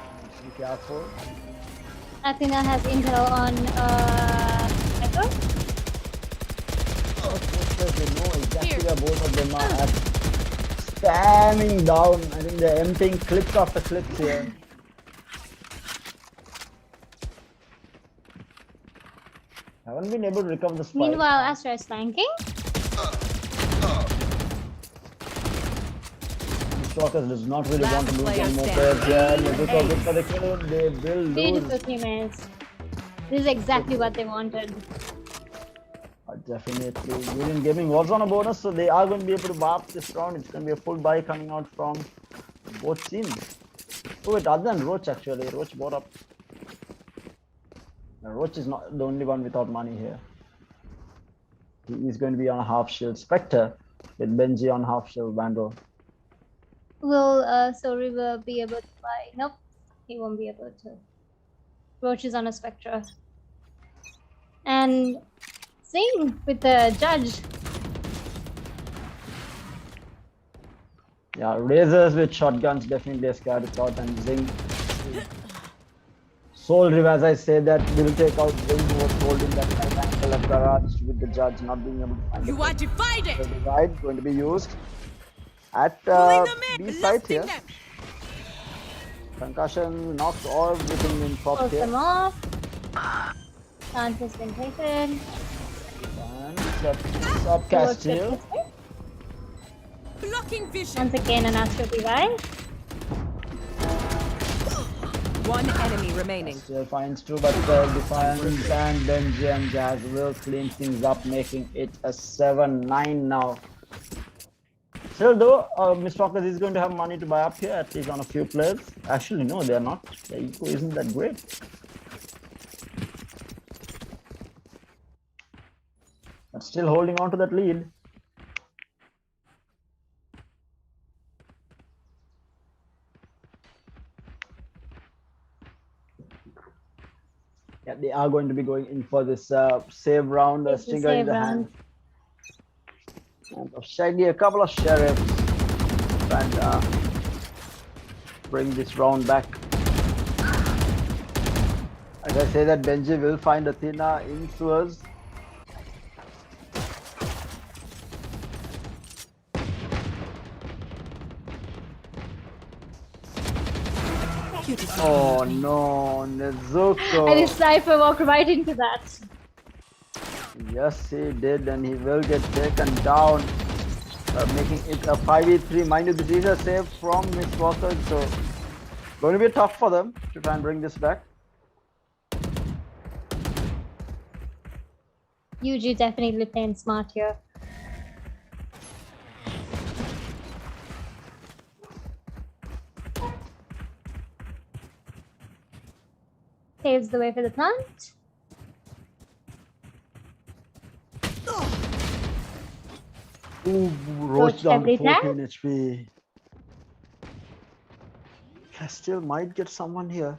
be careful. Athena has intel on Echo. They know exactly where both of them are at. Spamming down. I think they're emptying clips after clips here. Haven't been able to recover the spike. Meanwhile, Astra is flanking. Stalkers does not really Last want to lose player one more standing. player. Yeah, Nezuko good for the kill. They will lose. Beautiful teammates. This is exactly what they wanted. Definitely. Union Gaming was on a bonus, so they are going to be able to buy up this round. It's going to be a full buy coming out from both teams. Oh wait, other than Roach actually. Roach bought up. Now, Roach is not the only one without money here. He is going to be on a half shield. Spectre with Benji on half shield. Vandal. Will Sori will be able to buy? Nope, he won't be able to. Roach is on a Spectra. And Sing with the judge. Yeah, Razors with shotguns definitely a scary thought, and Zing. Soul Riv, as I say, that will take out Zing, who was holding that right angle of garage with the judge not being able to find You are divided. the divide going to be used at Pulling them in, B side lifting here. them. Concussion knocks everything in top Pulls here. them off. Chance has been taken. And that's up Roach Castile. gets it. Blocking vision. Once again, an Astro revive. One enemy remaining. Still finds two, but Defiance and Benji and Jazz will clean things up, making it a 7-9 now. Still though, Mr. Rockers is going to have money to buy up here, at least on a few players. Actually, no, they're not. The eco isn't that great. But still holding on to that lead. Yeah, they are going to be going in for this save round. It's the Stinger in save the round. hand. And Shaggy, a couple of sheriffs, and bring this round back. As I say that Benji will find Athena in sewers. Oh no, Nezuko. And his sniper walked right into that. Yes, he did, and he will get taken down, making it a 5v3. Mind you, this is a save from Miss Walker, so going to be tough for them to try and bring this back. UG definitely playing smart here. Paves the way for the plant. Ooh, Roach down to every time. 14 HP. Castile might get someone here.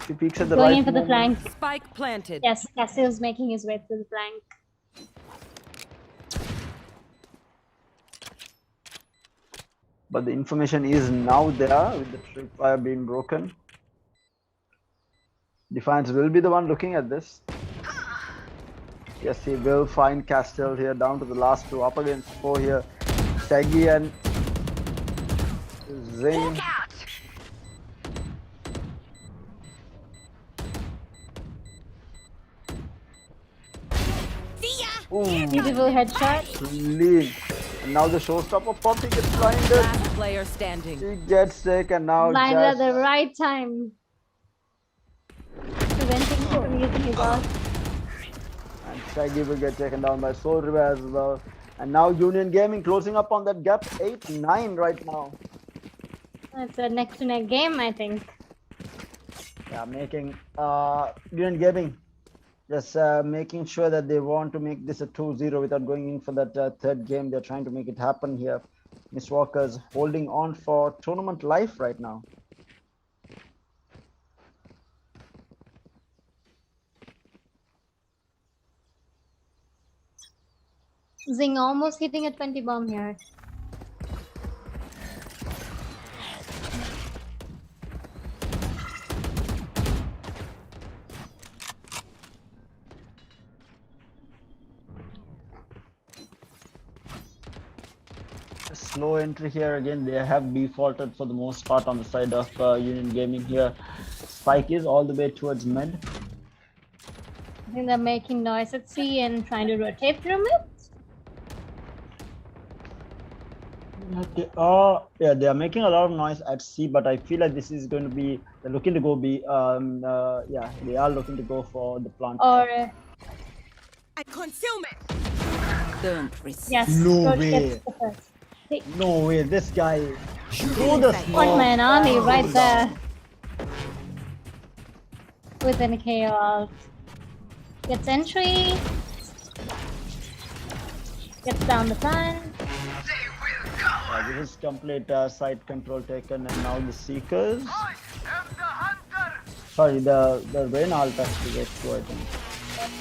He peeks at the Going right in for the moment. flank. Spike planted. Yes, Cassie's making his way through the flank. But the information is now there with the tripwire being broken. Defiance will be the one looking at this. Yes, he will find Castile here down to the last two, up against four here. Shaggy and Zing. See ya. Ooh, Beautiful headshot. clean. And now the showstopper Poppy gets blinded. Last player standing. She gets sick, and now Landed at just the right time. Preventing him from using his ult. and Shaggy will get taken down by Soul River as well. And now Union Gaming closing up on that gap, 8-9 right now. It's a neck to neck game, I think. Yeah, making Union Gaming just making sure that they want to make this a 2-0 without going in for that third game. They're trying to make it happen here. Miss Walker's holding on for tournament life right now. Zing almost hitting a 20 bomb here. Slow entry here again. They have defaulted for the most part on the side of Union Gaming here. Spike is all the way towards mid. I think they're making noise at C and trying to rotate from it. Yeah, they are making a lot of noise at C, but I feel like this is going to be, they're looking to go B. Yeah, they are looking to go for the plant. Or Concealment. Don't risk. yes, No Roach way. gets the first. Hey, No way, this guy through the one man army smoke. right there. With an KO out. Gets entry. Gets down the front. This is complete side control taken, and now the Seekers. Sorry, the Rain alt actually gets through, I think.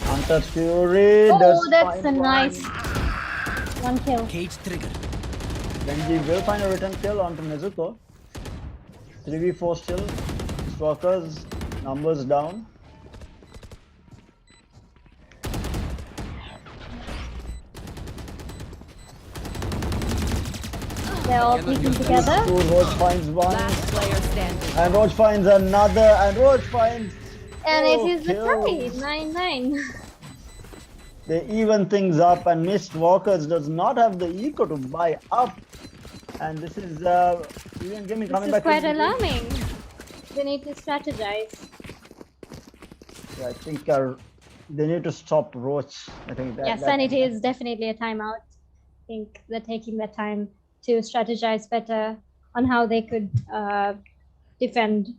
Hunter Fury. Oh, that's a nice one kill. Cage trigger. Benji will find a return kill onto Nezuko. 3v4 still. Stalkers, numbers down. They're all peeking together. Roach finds one. Last player standing. And Roach finds another. And Roach finds. And Oh, it is the kills. tie. 9-9. They even things up, and Mist Walkers does not have the eco to buy up. And this is Union Gaming This coming is back. quite into the game. alarming. They need to strategize. Yeah, I think they need to stop Roach. I think that. Yes, and it is definitely a timeout. I think they're taking their time to strategize better on how they could defend.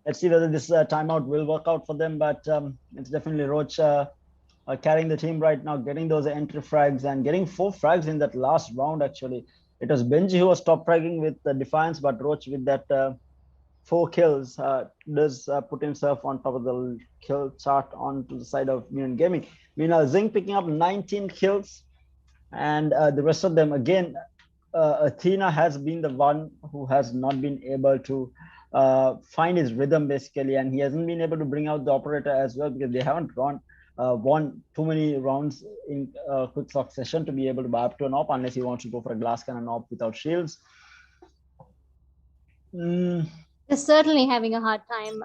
Let's see whether this timeout will work out for them, but it's definitely Roach carrying the team right now, getting those entry frags and getting 4 frags in that last round. Actually, it was Benji who was top fragging with the Defiance, but Roach with that 4 kills does put himself on top of the kill chart onto the side of Union Gaming. Meanwhile, Zing picking up 19 kills, and the rest of them again. Athena has been the one who has not been able to find his rhythm basically, and he hasn't been able to bring out the operator as well because they haven't won too many rounds in quick succession to be able to buy up to an op unless he wants to go for a glass cannon op without shields. They're certainly having a hard time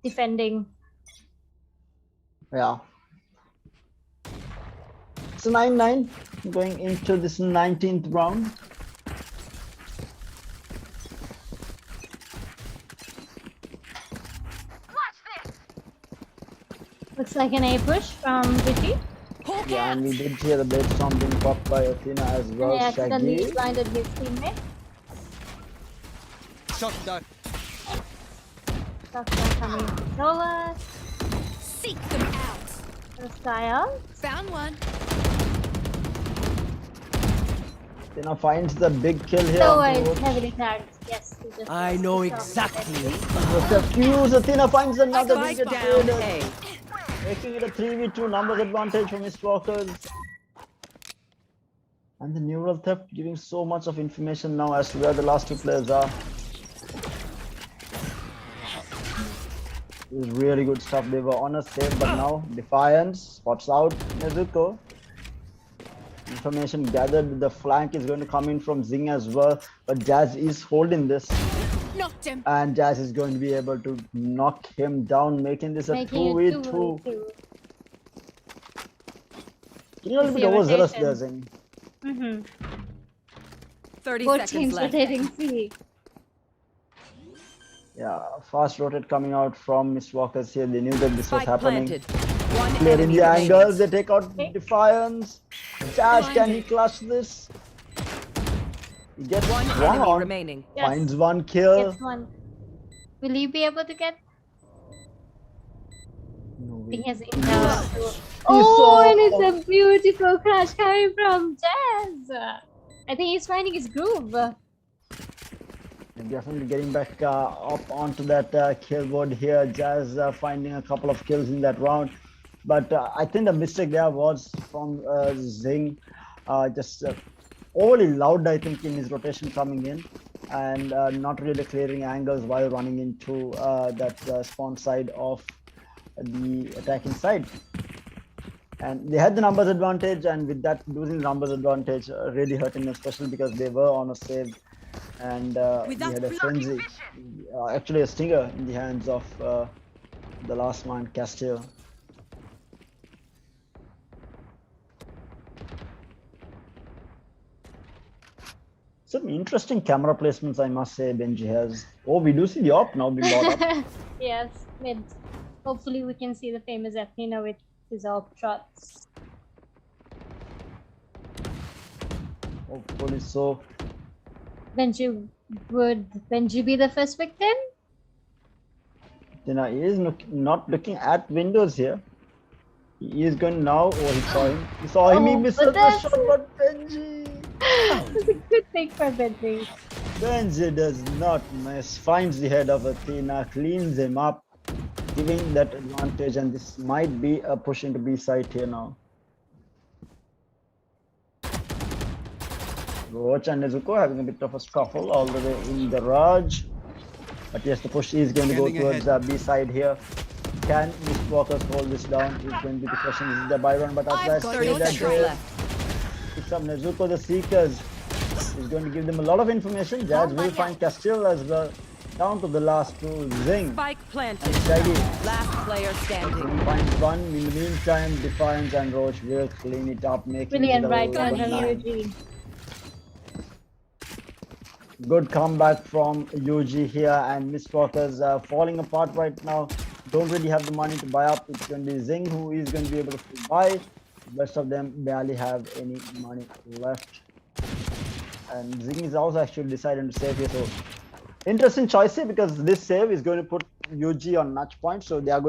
defending. Yeah. It's 9-9 going into this 19th round. Looks like an A push from Vicky. Yeah, and we did hear the blade storm being popped by Athena as And well. he accidentally Shaggy. blinded his teammate. Shot done. Shotgun coming in over. Seek them out. The style. Found one. Athena finds the big kill here. So on the it's road. heavily tagged. Yes, he just I know exactly. Just a fuse. Athena finds another big Spike down kill, A. making it a 3v2 numbers advantage for Mist Walkers. And the neural theft giving so much of information now as to where the last 2 players are. This is really good stuff. They were on a save, but now Defiance spots out Nezuko. Information gathered, the flank is going to come in from Zing as well, but Jazz is holding this, Knocked him. and Jazz is going to be able to knock him down, making this a making 2v2. 2v2. Can you a little bit See a overzealous rotation. there, Zing? Mm-hmm. 30 Both seconds teams left. rotating C. Yeah, fast rotate coming out from Miss Walkers here. They knew that this was Spike happening. planted. One Clearing enemy the angles, remaining. they take out Defiance. Jazz, can he clutch this? He gets One one enemy on, remaining. Yes. finds one kill. Gets one. Will you be able to get? No, I think he has he intel. missed. Oh, saw- and it's a beautiful crash coming from Jazz. I think he's finding his groove. And definitely getting back up onto that kill board here. Jazz finding a couple of kills in that round. But I think the mistake there was from Zing. Just overly loud, I think, in his rotation coming in. And not really clearing angles while running into that spawn side of the attacking side. And they had the numbers advantage, and with that losing numbers advantage really hurting them, especially because they were on a save, and we had a frenzy, actually a stinger in the hands of the last man, Castillo. Some interesting camera placements, I must say, Benji has. Oh, we do see the op now being brought up. Yes, mid. Hopefully we can see the famous Athena with his AWP shots. Hopefully so. Benji, would Benji be the first victim? Then he is not looking at windows here. He is going now. Oh, he saw him. He saw him. He Oh, missed but the that's- shot, but Benji. It's a good thing for Benji. Benji does not miss. Finds the head of Athena, cleans him up, giving that advantage, and this might be a push into B side here now. Roach and Nezuko having a bit of a scuffle all the way in the Raj. But yes, the push is going to go Scanning towards ahead. B side here. Can Miss Walkers hold this down? Is going to be the question. This is the buy run, but after that, 30 that seconds goal, left. picks up Nezuko, the Seekers. Is going to give them a lot of information. Jazz will find Castillo as well. Down to the last two. Zing. Spike planted. Shaggy. Last player standing. He finds one. In the meantime, Defiance and Roach will clean it up, making Brilliant it a right one from 11-9. Eugene. Good comeback from UG here, and Miss Walkers falling apart right now. Don't really have the money to buy up. It's going to be Zing who is going to be able to buy. The rest of them barely have any money left. And Zing is also actually deciding to save here. So interesting choice here, because this save is going to put UG on match point. So they have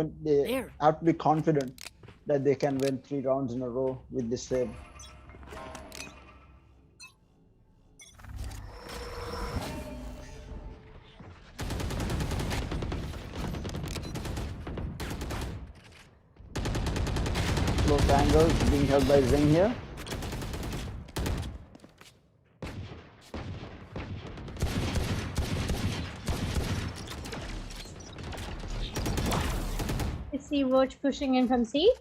to be confident that they can win 3 rounds in a row with this save. Close angles being held by Zing here. You see Roach pushing in from C.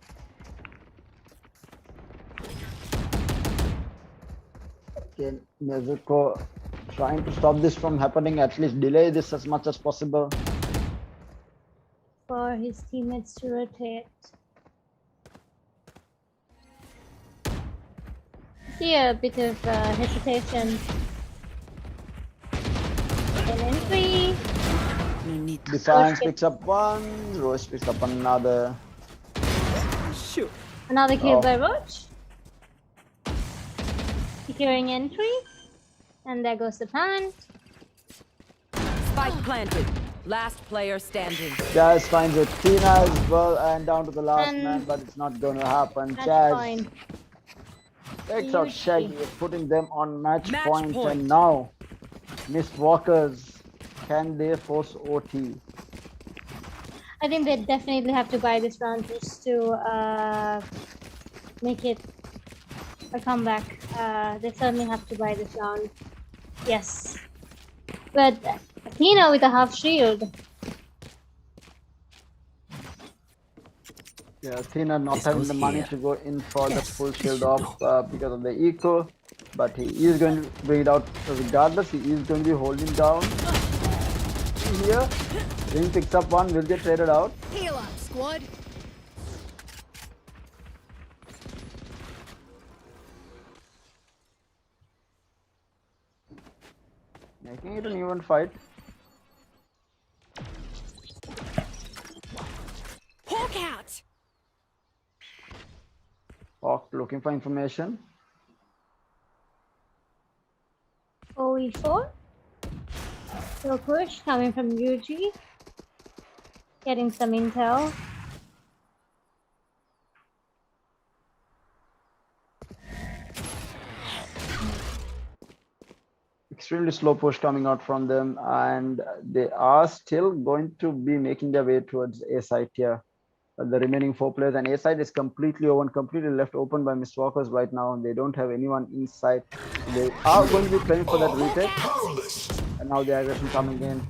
Okay, Nezuko trying to stop this from happening, at least delay this as much as possible. For his teammates to rotate. See a bit of hesitation. And entry. Defiance picks up one, Roche picks up another. Another kill Oh. by Roach. Securing entry. And there goes the plant. Spike planted. Last player standing. Jazz finds Athena as well, and down to the last And man, but it's not going to happen. Match Jazz point. takes out Huge Shaggy, putting them on match Match point, point. and now Miss Walkers, can they force OT? I think they definitely have to buy this round just to make it a comeback. They certainly have to buy this round. Yes. But Athena with a half shield. Yeah, Athena not having the money to go in for the full shield off because of the eco, but he is going to bring it out regardless. He is going to be holding down here. Ring picks up one, will get traded out. Heal up, squad. Making it an even fight. Hawk looking for information. OE4. Still push coming from UG. Getting some intel. Extremely slow push coming out from them, and they are still going to be making their way towards A site here. The remaining 4 players, and A side is completely open, completely left open by Mistwalkers right now. They don't have anyone inside. They are going to be playing for that retake, Powerless. and now the aggression coming in.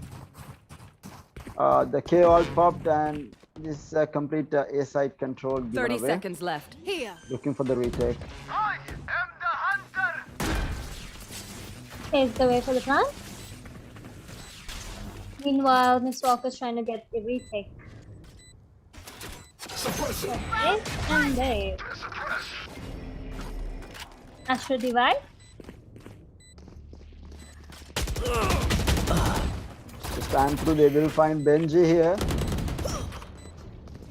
The K all popped, and this complete A side control given 30 away. seconds left. Here. Looking for the retake. Paves the way for the plant. Meanwhile, Miss Walker's trying to get the retake. Suppressing. Yes, and there. Astro Divide. To stand through, they will find Benji here.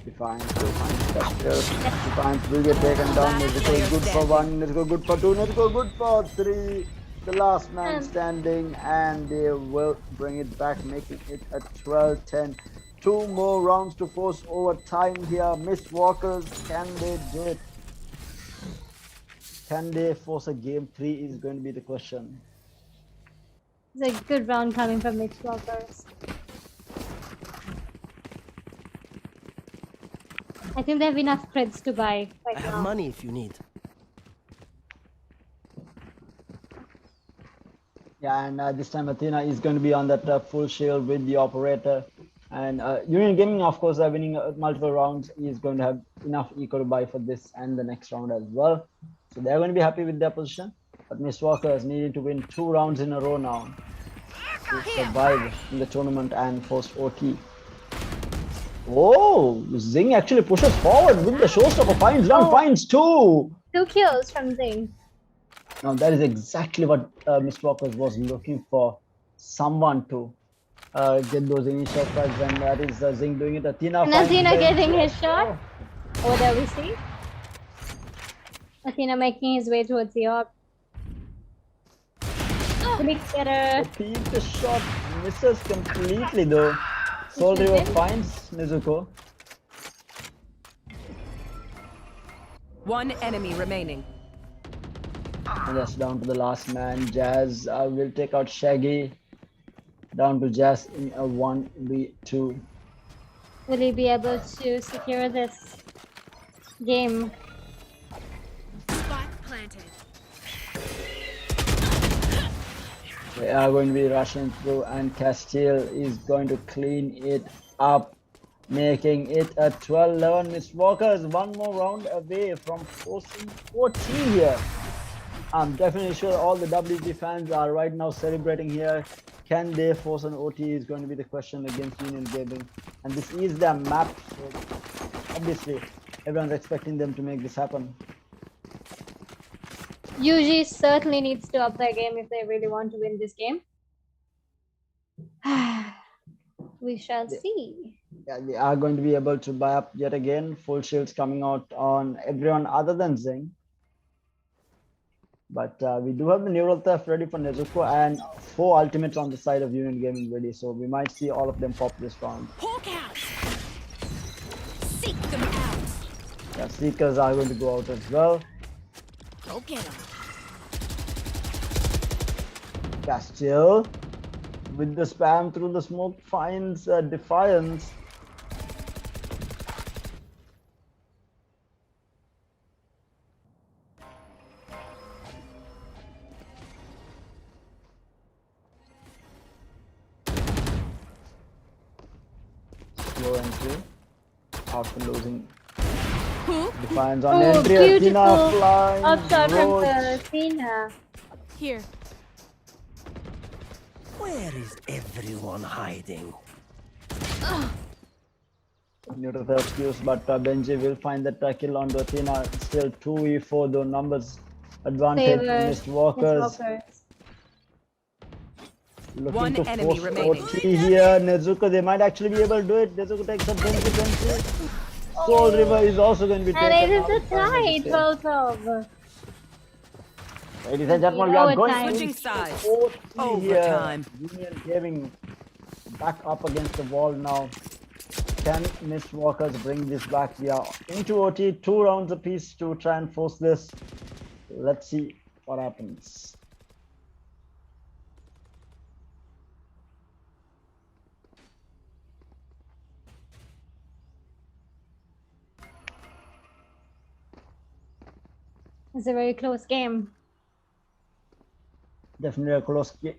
Defiance will find Spectre. Defiance will get taken down. Nezuko is good for 1, Nezuko good for 2, Nezuko good for 3. The last man standing, and they will bring it back, making it a 12-10. 2 more rounds to force overtime here. Miss Walkers, can they do it? Can they force a game 3 is going to be the question. It's a good round coming from Miss Walkers. I think they have enough creds to buy right I have now. money if you need. Yeah, and this time Athena is going to be on that full shield with the operator. And Union Gaming, of course, are winning multiple rounds. Is going to have enough eco to buy for this and the next round as well. So they're going to be happy with their position. But Miss Walker is needing to win 2 rounds in a row now to survive in the tournament and force OT. Oh, Zing actually pushes forward with the showstopper. Finds 1, finds 2. 2 kills from Zing. Now that is exactly what Miss Walker was looking for. Someone to get those initial strikes, and that is Zing doing it. Athena, And finds Athena Benji. getting his shot. Oh, there we see. Athena making his way towards the orb. Big getter. Repeat the shot, misses completely though. Soul River finds Nezuko. 1 enemy remaining. And that's down to the last man. Jazz will take out Shaggy. Down to Jazz in a 1v2. Will he be able to secure this game? Spike planted. They are going to be rushing through, and Castile is going to clean it up, making it a 12-11. Miss Walker is 1 more round away from forcing 14 here. I'm definitely sure all the WG fans are right now celebrating here. Can they force an OT is going to be the question against Union Gaming. And this is their map, so obviously everyone's expecting them to make this happen. UG certainly needs to up their game if they really want to win this game. We shall see. Yeah, they are going to be able to buy up yet again. Full shields coming out on everyone other than Zing. But we do have the neural theft ready for Nezuko and 4 ultimates on the side of Union Gaming ready. So we might see all of them pop this round. Hawk out. Seek them out. Yeah, Seekers are going to go out as well. Go get them. Castile with the spam through the smoke finds Defiance. Slow entry after losing Defiance on entry. Athena Beautiful flying. upshot from Roach. Athena. Here. Where is everyone hiding? Neural theft use, but Benji will find that kill on Athena. Still 2v4, though numbers advantage. Missed Walkers. Looking One to enemy force remaining. OT here. Nezuko, they might actually be able to do it. Nezuko takes up Benji. Soul River is also going to be And taken it out. is a tie, 12-12. Ladies and gentlemen, we are going Overtime. Switching into sides. OT here. Overtime. Union Gaming back up against the wall now. Can Miss Walkers bring this back? We are into OT, 2 rounds apiece to try and force this. Let's see what happens. It's a very close game. Definitely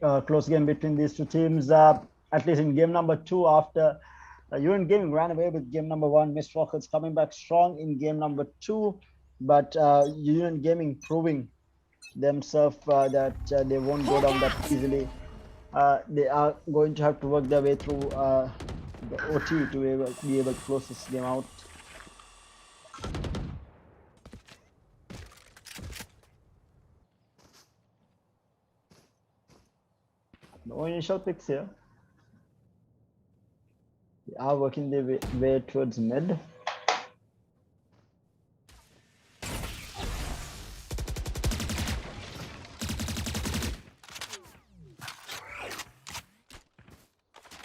a close game between these two teams. At least in game number 2, after Union Gaming ran away with game number 1, Miss Walkers coming back strong in game number 2, but Union Gaming proving themselves that they won't go down that easily. They are going to have to work their way through the OT to be able to close this game out. No initial picks here. They are working their way towards mid.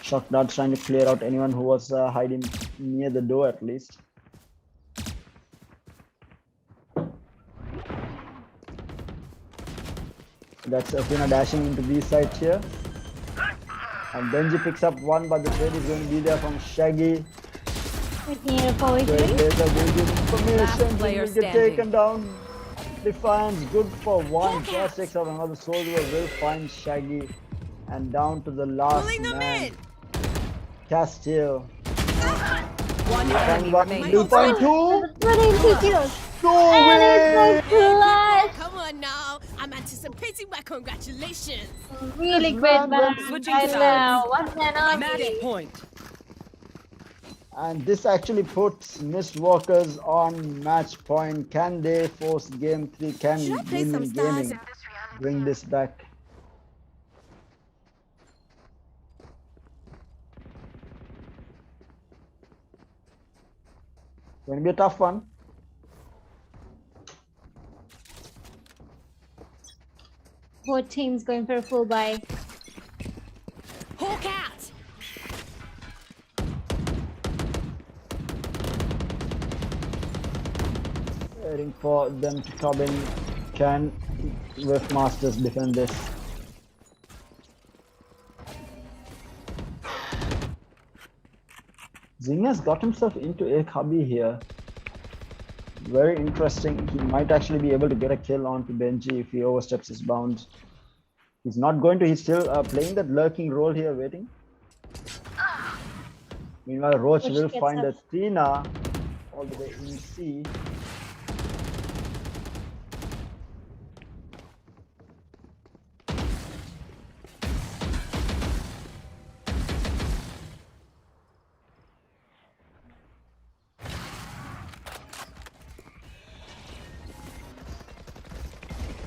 Shock darts trying to clear out anyone who was hiding near the door at least. That's Athena dashing into B side here. And Benji picks up one, but the trade is going to be there from Shaggy. Making it a 4v3. Trailblazer will give information, player will get standing. taken down. Defiance good for one. First takes out another soldier, will find Shaggy. And down to the last man. Castile. One enemy remaining. 2.2. That's 22 kills. No And way! it's a clutch. Come on now. I'm anticipating my congratulations. Really This great man match. went Switching I sides. know. One man on Match three. point. And this actually puts Miss Walkers on match point. Can they force game 3? Can Should I play some Union stars Gaming in bring this back? Going to be a tough one. Both teams going for a full buy. Hawk out. Waiting for them to come in. Can Masters defend this? Zing has got himself into a cubby here. Very interesting. He might actually be able to get a kill onto Benji if he oversteps his bounds. He's not going to. He's still playing that lurking role here, waiting. Meanwhile, Roach Roach will gets find up. Athena all the way in C.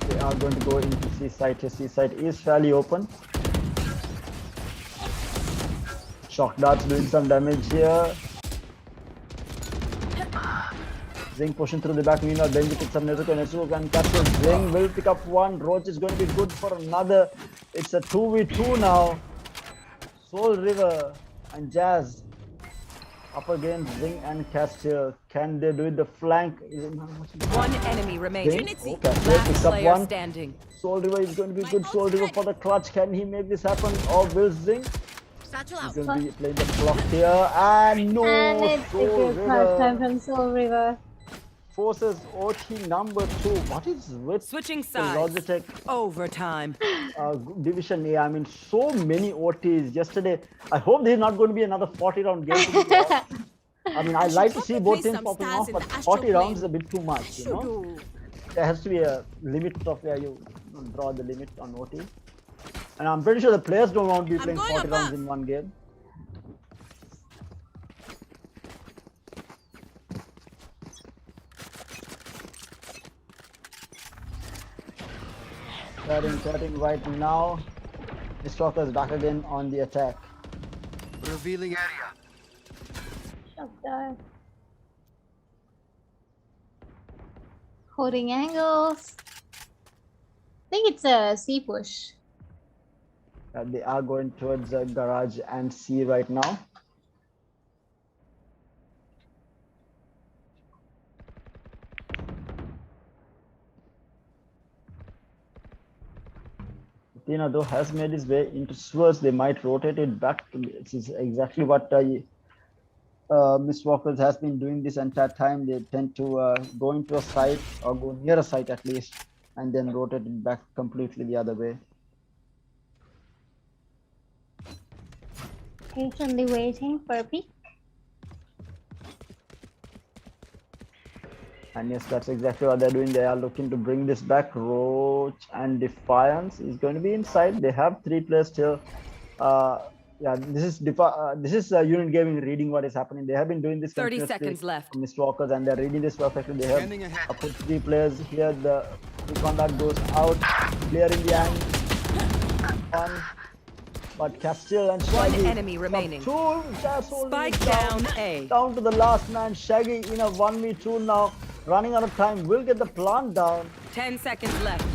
They are going to go into C site. His C site is fairly open. Shock darts doing some damage here. Zing pushing through the back. Meanwhile, Benji picks up Nezuko. Nezuko can catch it. Zing will pick up one. Roach is going to be good for another. It's a 2v2 now. Soul River and Jazz up against Zing and Castiel. Can they do it? The flank is One enemy remaining. Zing. Oh, Castiel picks Last up player one. standing. Soul River is going to be good. Soul River for the clutch. Can he make this happen? Or will Zing? Satchel He's out. going to be playing the clock here. And no, And it's a Soul good clutch time River from Soul River. forces OT number 2. What is with Switching the sides. Logitech Overtime. Division A? I mean, so many OTs yesterday. I hope there's not going to be another 40 round game. To be honest. I mean, I like to see both teams popping off, but 40 rounds is a bit too much, you know. There has to be a limit of where you draw the limit on OT. And I'm pretty sure the players don't want to be playing going 40 rounds above. in one game. Cutting right now. Stalker is back again on the attack. Revealing area. Shut that. Holding angles. I think it's a C push. They are going towards garage and C right now. Tina though has made his way into sewers. They might rotate it back. This is exactly what Miss Walkers has been doing this entire time. They tend to go into a site or go near a site at least, and then rotate it back completely the other way. Patiently waiting for a peek. And yes, that's exactly what they're doing. They are looking to bring this back. Roach and Defiance is going to be inside. They have 3 players still. Yeah, this is Unit Gaming reading what is happening. They have been doing this 30 continuously seconds left. from Mr. Walkers, and they're reading this perfectly. They have Scanning ahead. put 3 players here. The contact goes out, clearing the angle. But Castile and One Shaggy. enemy remaining. Spike down A. Down to the last man. Shaggy in a 1v2 now. Running out of time. Will get the plant down. 10 seconds left.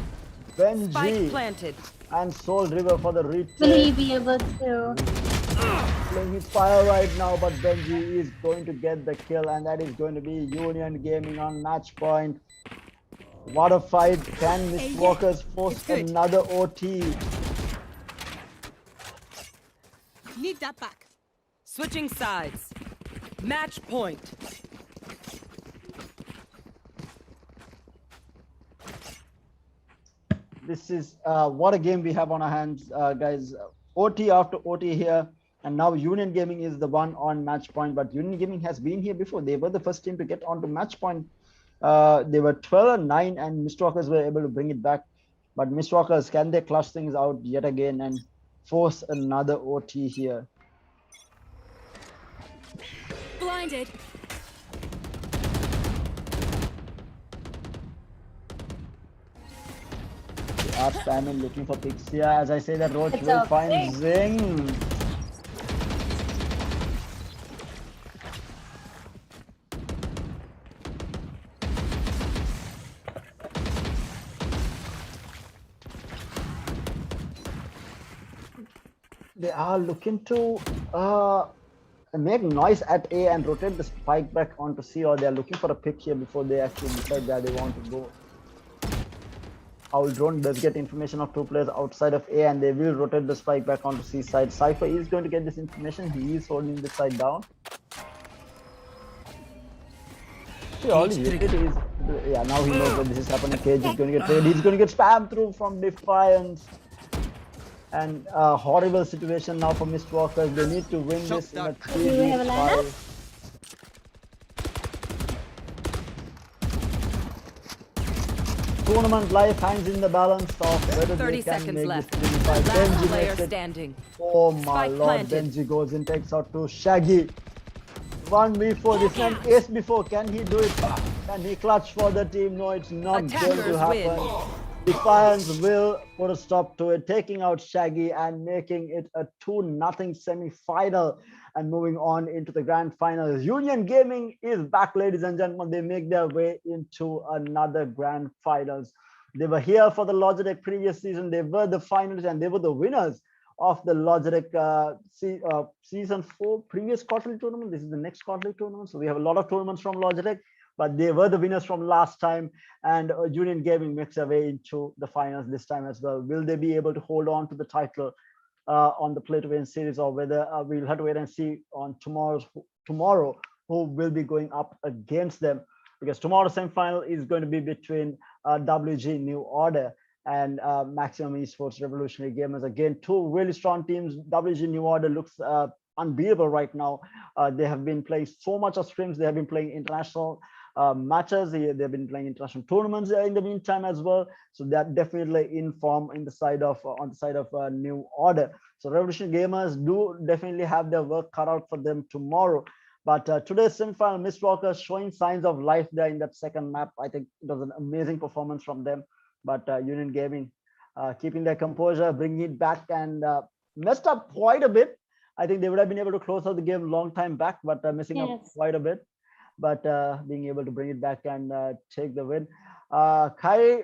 Benji Spike planted. and Soul River for the retake. Will he be able to? Playing his fire right now, but Benji is going to get the kill, and that is going to be Union Gaming on match point. What a fight. Can Miss Walkers force another OT? Need that back. Switching sides. Match point. This is what a game we have on our hands, guys. OT after OT here, and now Union Gaming is the one on match point, but Union Gaming has been here before. They were the first team to get onto match point. They were 12-9, and Mistwalkers were able to bring it back. But Mistwalkers, can they clutch things out yet again and force another OT here? Blinded. They are spamming looking for picks here. As I say that Roach It's will okay. find Zing. They are looking to make noise at A and rotate the spike back onto C, or they're looking for a pick here before they actually decide where they want to go. Our drone does get information of 2 players outside of A, and they will rotate the spike back onto C side. Cypher is going to get this information. He is holding this side down. Yeah, now he knows that this is happening. Cage is going to get traded. He's going to get spammed through from Defiance. And a horrible situation now for Mistwalkers. They need to win this in a 3v5. Tournament life hangs in the balance of whether 30 they can seconds make left. this 3v5. Last Benji player makes it. standing. Oh my Spike lord, planted. Benji goes in, takes out to Shaggy. 1v4, this man ace before. Can he do it? Can he clutch for the team? No, it's not going to Attackers happen. win. Defiance will put a stop to it, taking out Shaggy and making it a 2-0 semi-final and moving on into the grand finals. Union Gaming is back, ladies and gentlemen. They make their way into another grand finals. They were here for the Logitech previous season. They were the finals and they were the winners of the Logitech season 4 previous quarterly tournament. This is the next quarterly tournament. So we have a lot of tournaments from Logitech, but they were the winners from last time, and Union Gaming makes their way into the finals this time as well. Will they be able to hold on to the title on the Play to Win series, or whether we'll have to wait and see on tomorrow who will be going up against them? Because tomorrow's semifinal is going to be between WG New Order and Maximum Esports Revolutionary Gamers. Again, 2 really strong teams. WG New Order looks unbeatable right now. They have been playing so much of scrims. They have been playing international matches. They've been playing international tournaments in the meantime as well. So they're definitely in form in the side of on the side of New Order. So Revolution Gamers do definitely have their work cut out for them tomorrow. But today's semifinal, Mistwalker showing signs of life there in that second map. I think it was an amazing performance from them. But Union Gaming keeping their composure, bringing it back, and messed up quite a bit. I think they would have been able to close out the game long time back, but messing up quite a bit. but being able to bring it back and take the win. Kai,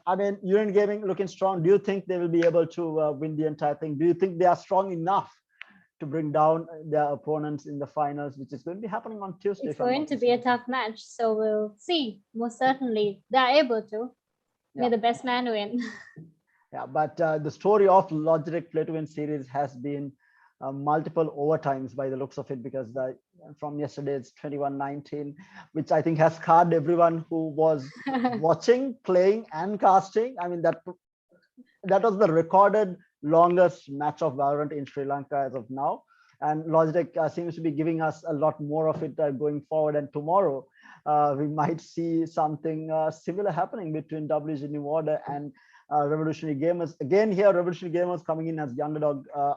I mean, Union Gaming looking strong. Do you think they will be able to win the entire thing? Do you think they are strong enough to bring down their opponents in the finals, which is going to be happening on Tuesday? It's going to be a tough match, so we'll see. Most certainly, they're able to. May Yeah. the best man win. Yeah, but the story of Logitech Play to Win series has been multiple overtimes by the looks of it, because from yesterday it's 21-19, which I think has scarred everyone who was watching, playing, and casting. I mean, that was the recorded longest match of Valorant in Sri Lanka as of now. And Logitech seems to be giving us a lot more of it going forward. And tomorrow, we might see something similar happening between WG New Order and Revolutionary Gamers. Again, here, Revolutionary Gamers coming in as the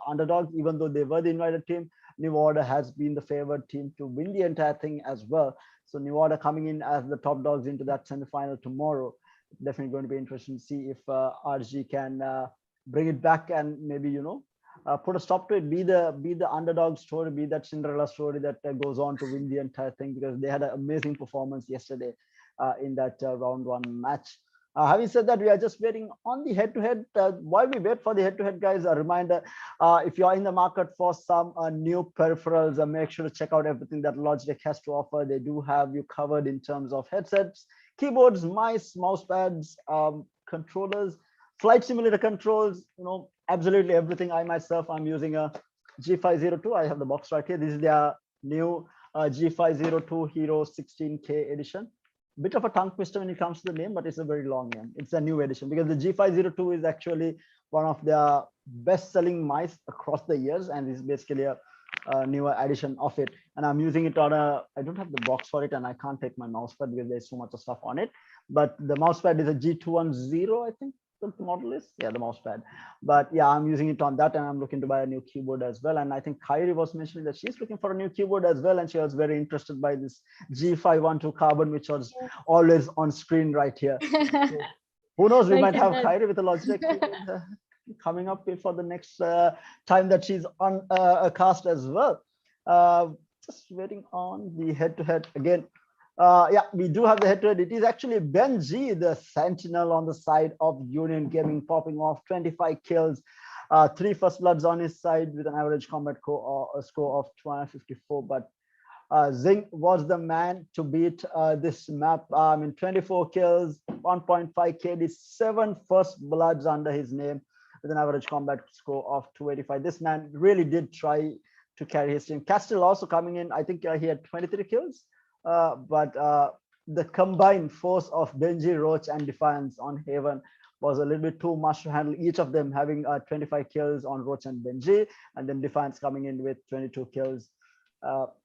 underdogs, even though they were the invited team. New Order has been the favored team to win the entire thing as well. So New Order coming in as the top dogs into that semifinal tomorrow. Definitely going to be interesting to see if RG can bring it back and maybe put a stop to it. Be the underdog story, be that Cinderella story that goes on to win the entire thing, because they had an amazing performance yesterday in that round one match. Having said that, we are just waiting on the head-to-head. While we wait for the head-to-head, guys, a reminder: if you're in the market for some new peripherals, make sure to check out everything that Logitech has to offer. They do have you covered in terms of headsets, keyboards, mice, mouse pads, controllers, flight simulator controls. Absolutely everything. I myself, I'm using a G502. I have the box right here. This is their new G502 Hero 16K edition. Bit of a tongue twister when it comes to the name, but it's a very long name. It's a new edition because the G502 is actually one of the best-selling mice across the years, and it's basically a newer edition of it. And I'm using it on I don't have the box for it, and I can't take my mouse pad because there's so much stuff on it. But the mouse pad is a G210, I think the model is. Yeah, the mouse pad. But yeah, I'm using it on that, and I'm looking to buy a new keyboard as well. And I think Kyrie was mentioning that she's looking for a new keyboard as well, and she was very interested by this G512 Carbon, which was always on screen right here. So who knows, we might have Kyrie with a Logitech keyboard coming up for the next time that she's on a cast as well. Just waiting on the head-to-head again. Yeah, we do have the head-to-head. It is actually Ben G, the sentinel on the side of Union Gaming, popping off 25 kills, 3 first bloods on his side with an average combat score of 254. But Zing was the man to beat this map. 24 kills, 1.5 KD, 7 first bloods under his name with an average combat score of 285. This man really did try to carry his team. Castile also coming in. I think he had 23 kills. But the combined force of Benji, Roach, and Defiance on Haven was a little bit too much to handle, each of them having 25 kills on Roach and Benji, and then Defiance coming in with 22 kills.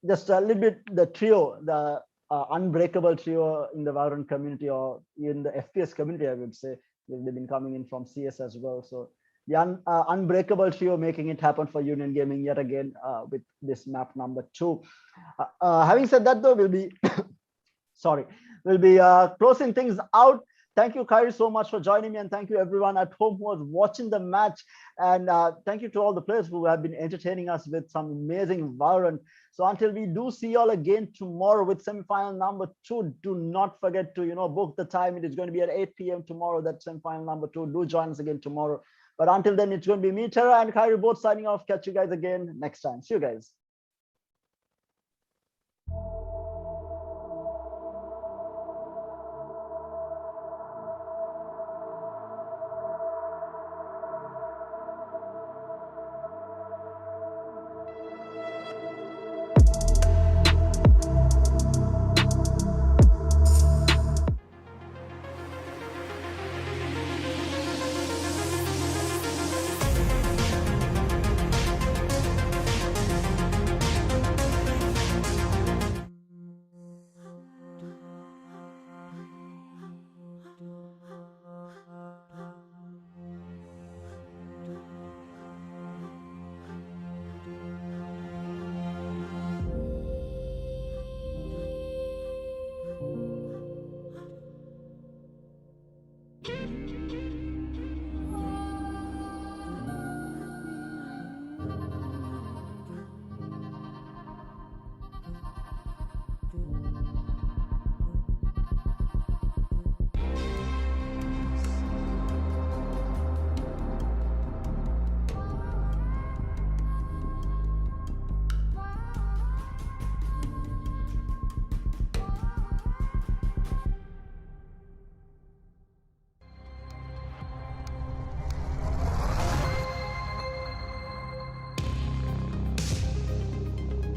Just a little bit, the trio, the unbreakable trio in the Valorant community, or in the FPS community, I would say. They've been coming in from CS as well. So the unbreakable trio making it happen for Union Gaming yet again with this map number 2. Having said that, though, we'll be closing things out. Thank you, Kyrie, so much for joining me, and thank you everyone at home who was watching the match. And thank you to all the players who have been entertaining us with some amazing Valorant. So until we do see you all again tomorrow with semifinal number 2, do not forget to book the time. It is going to be at 8 p.m. tomorrow. That semifinal number 2. Do join us again tomorrow. But until then, it's going to be me, Tara, and Kyrie both signing off. Catch you guys again next time. See you guys.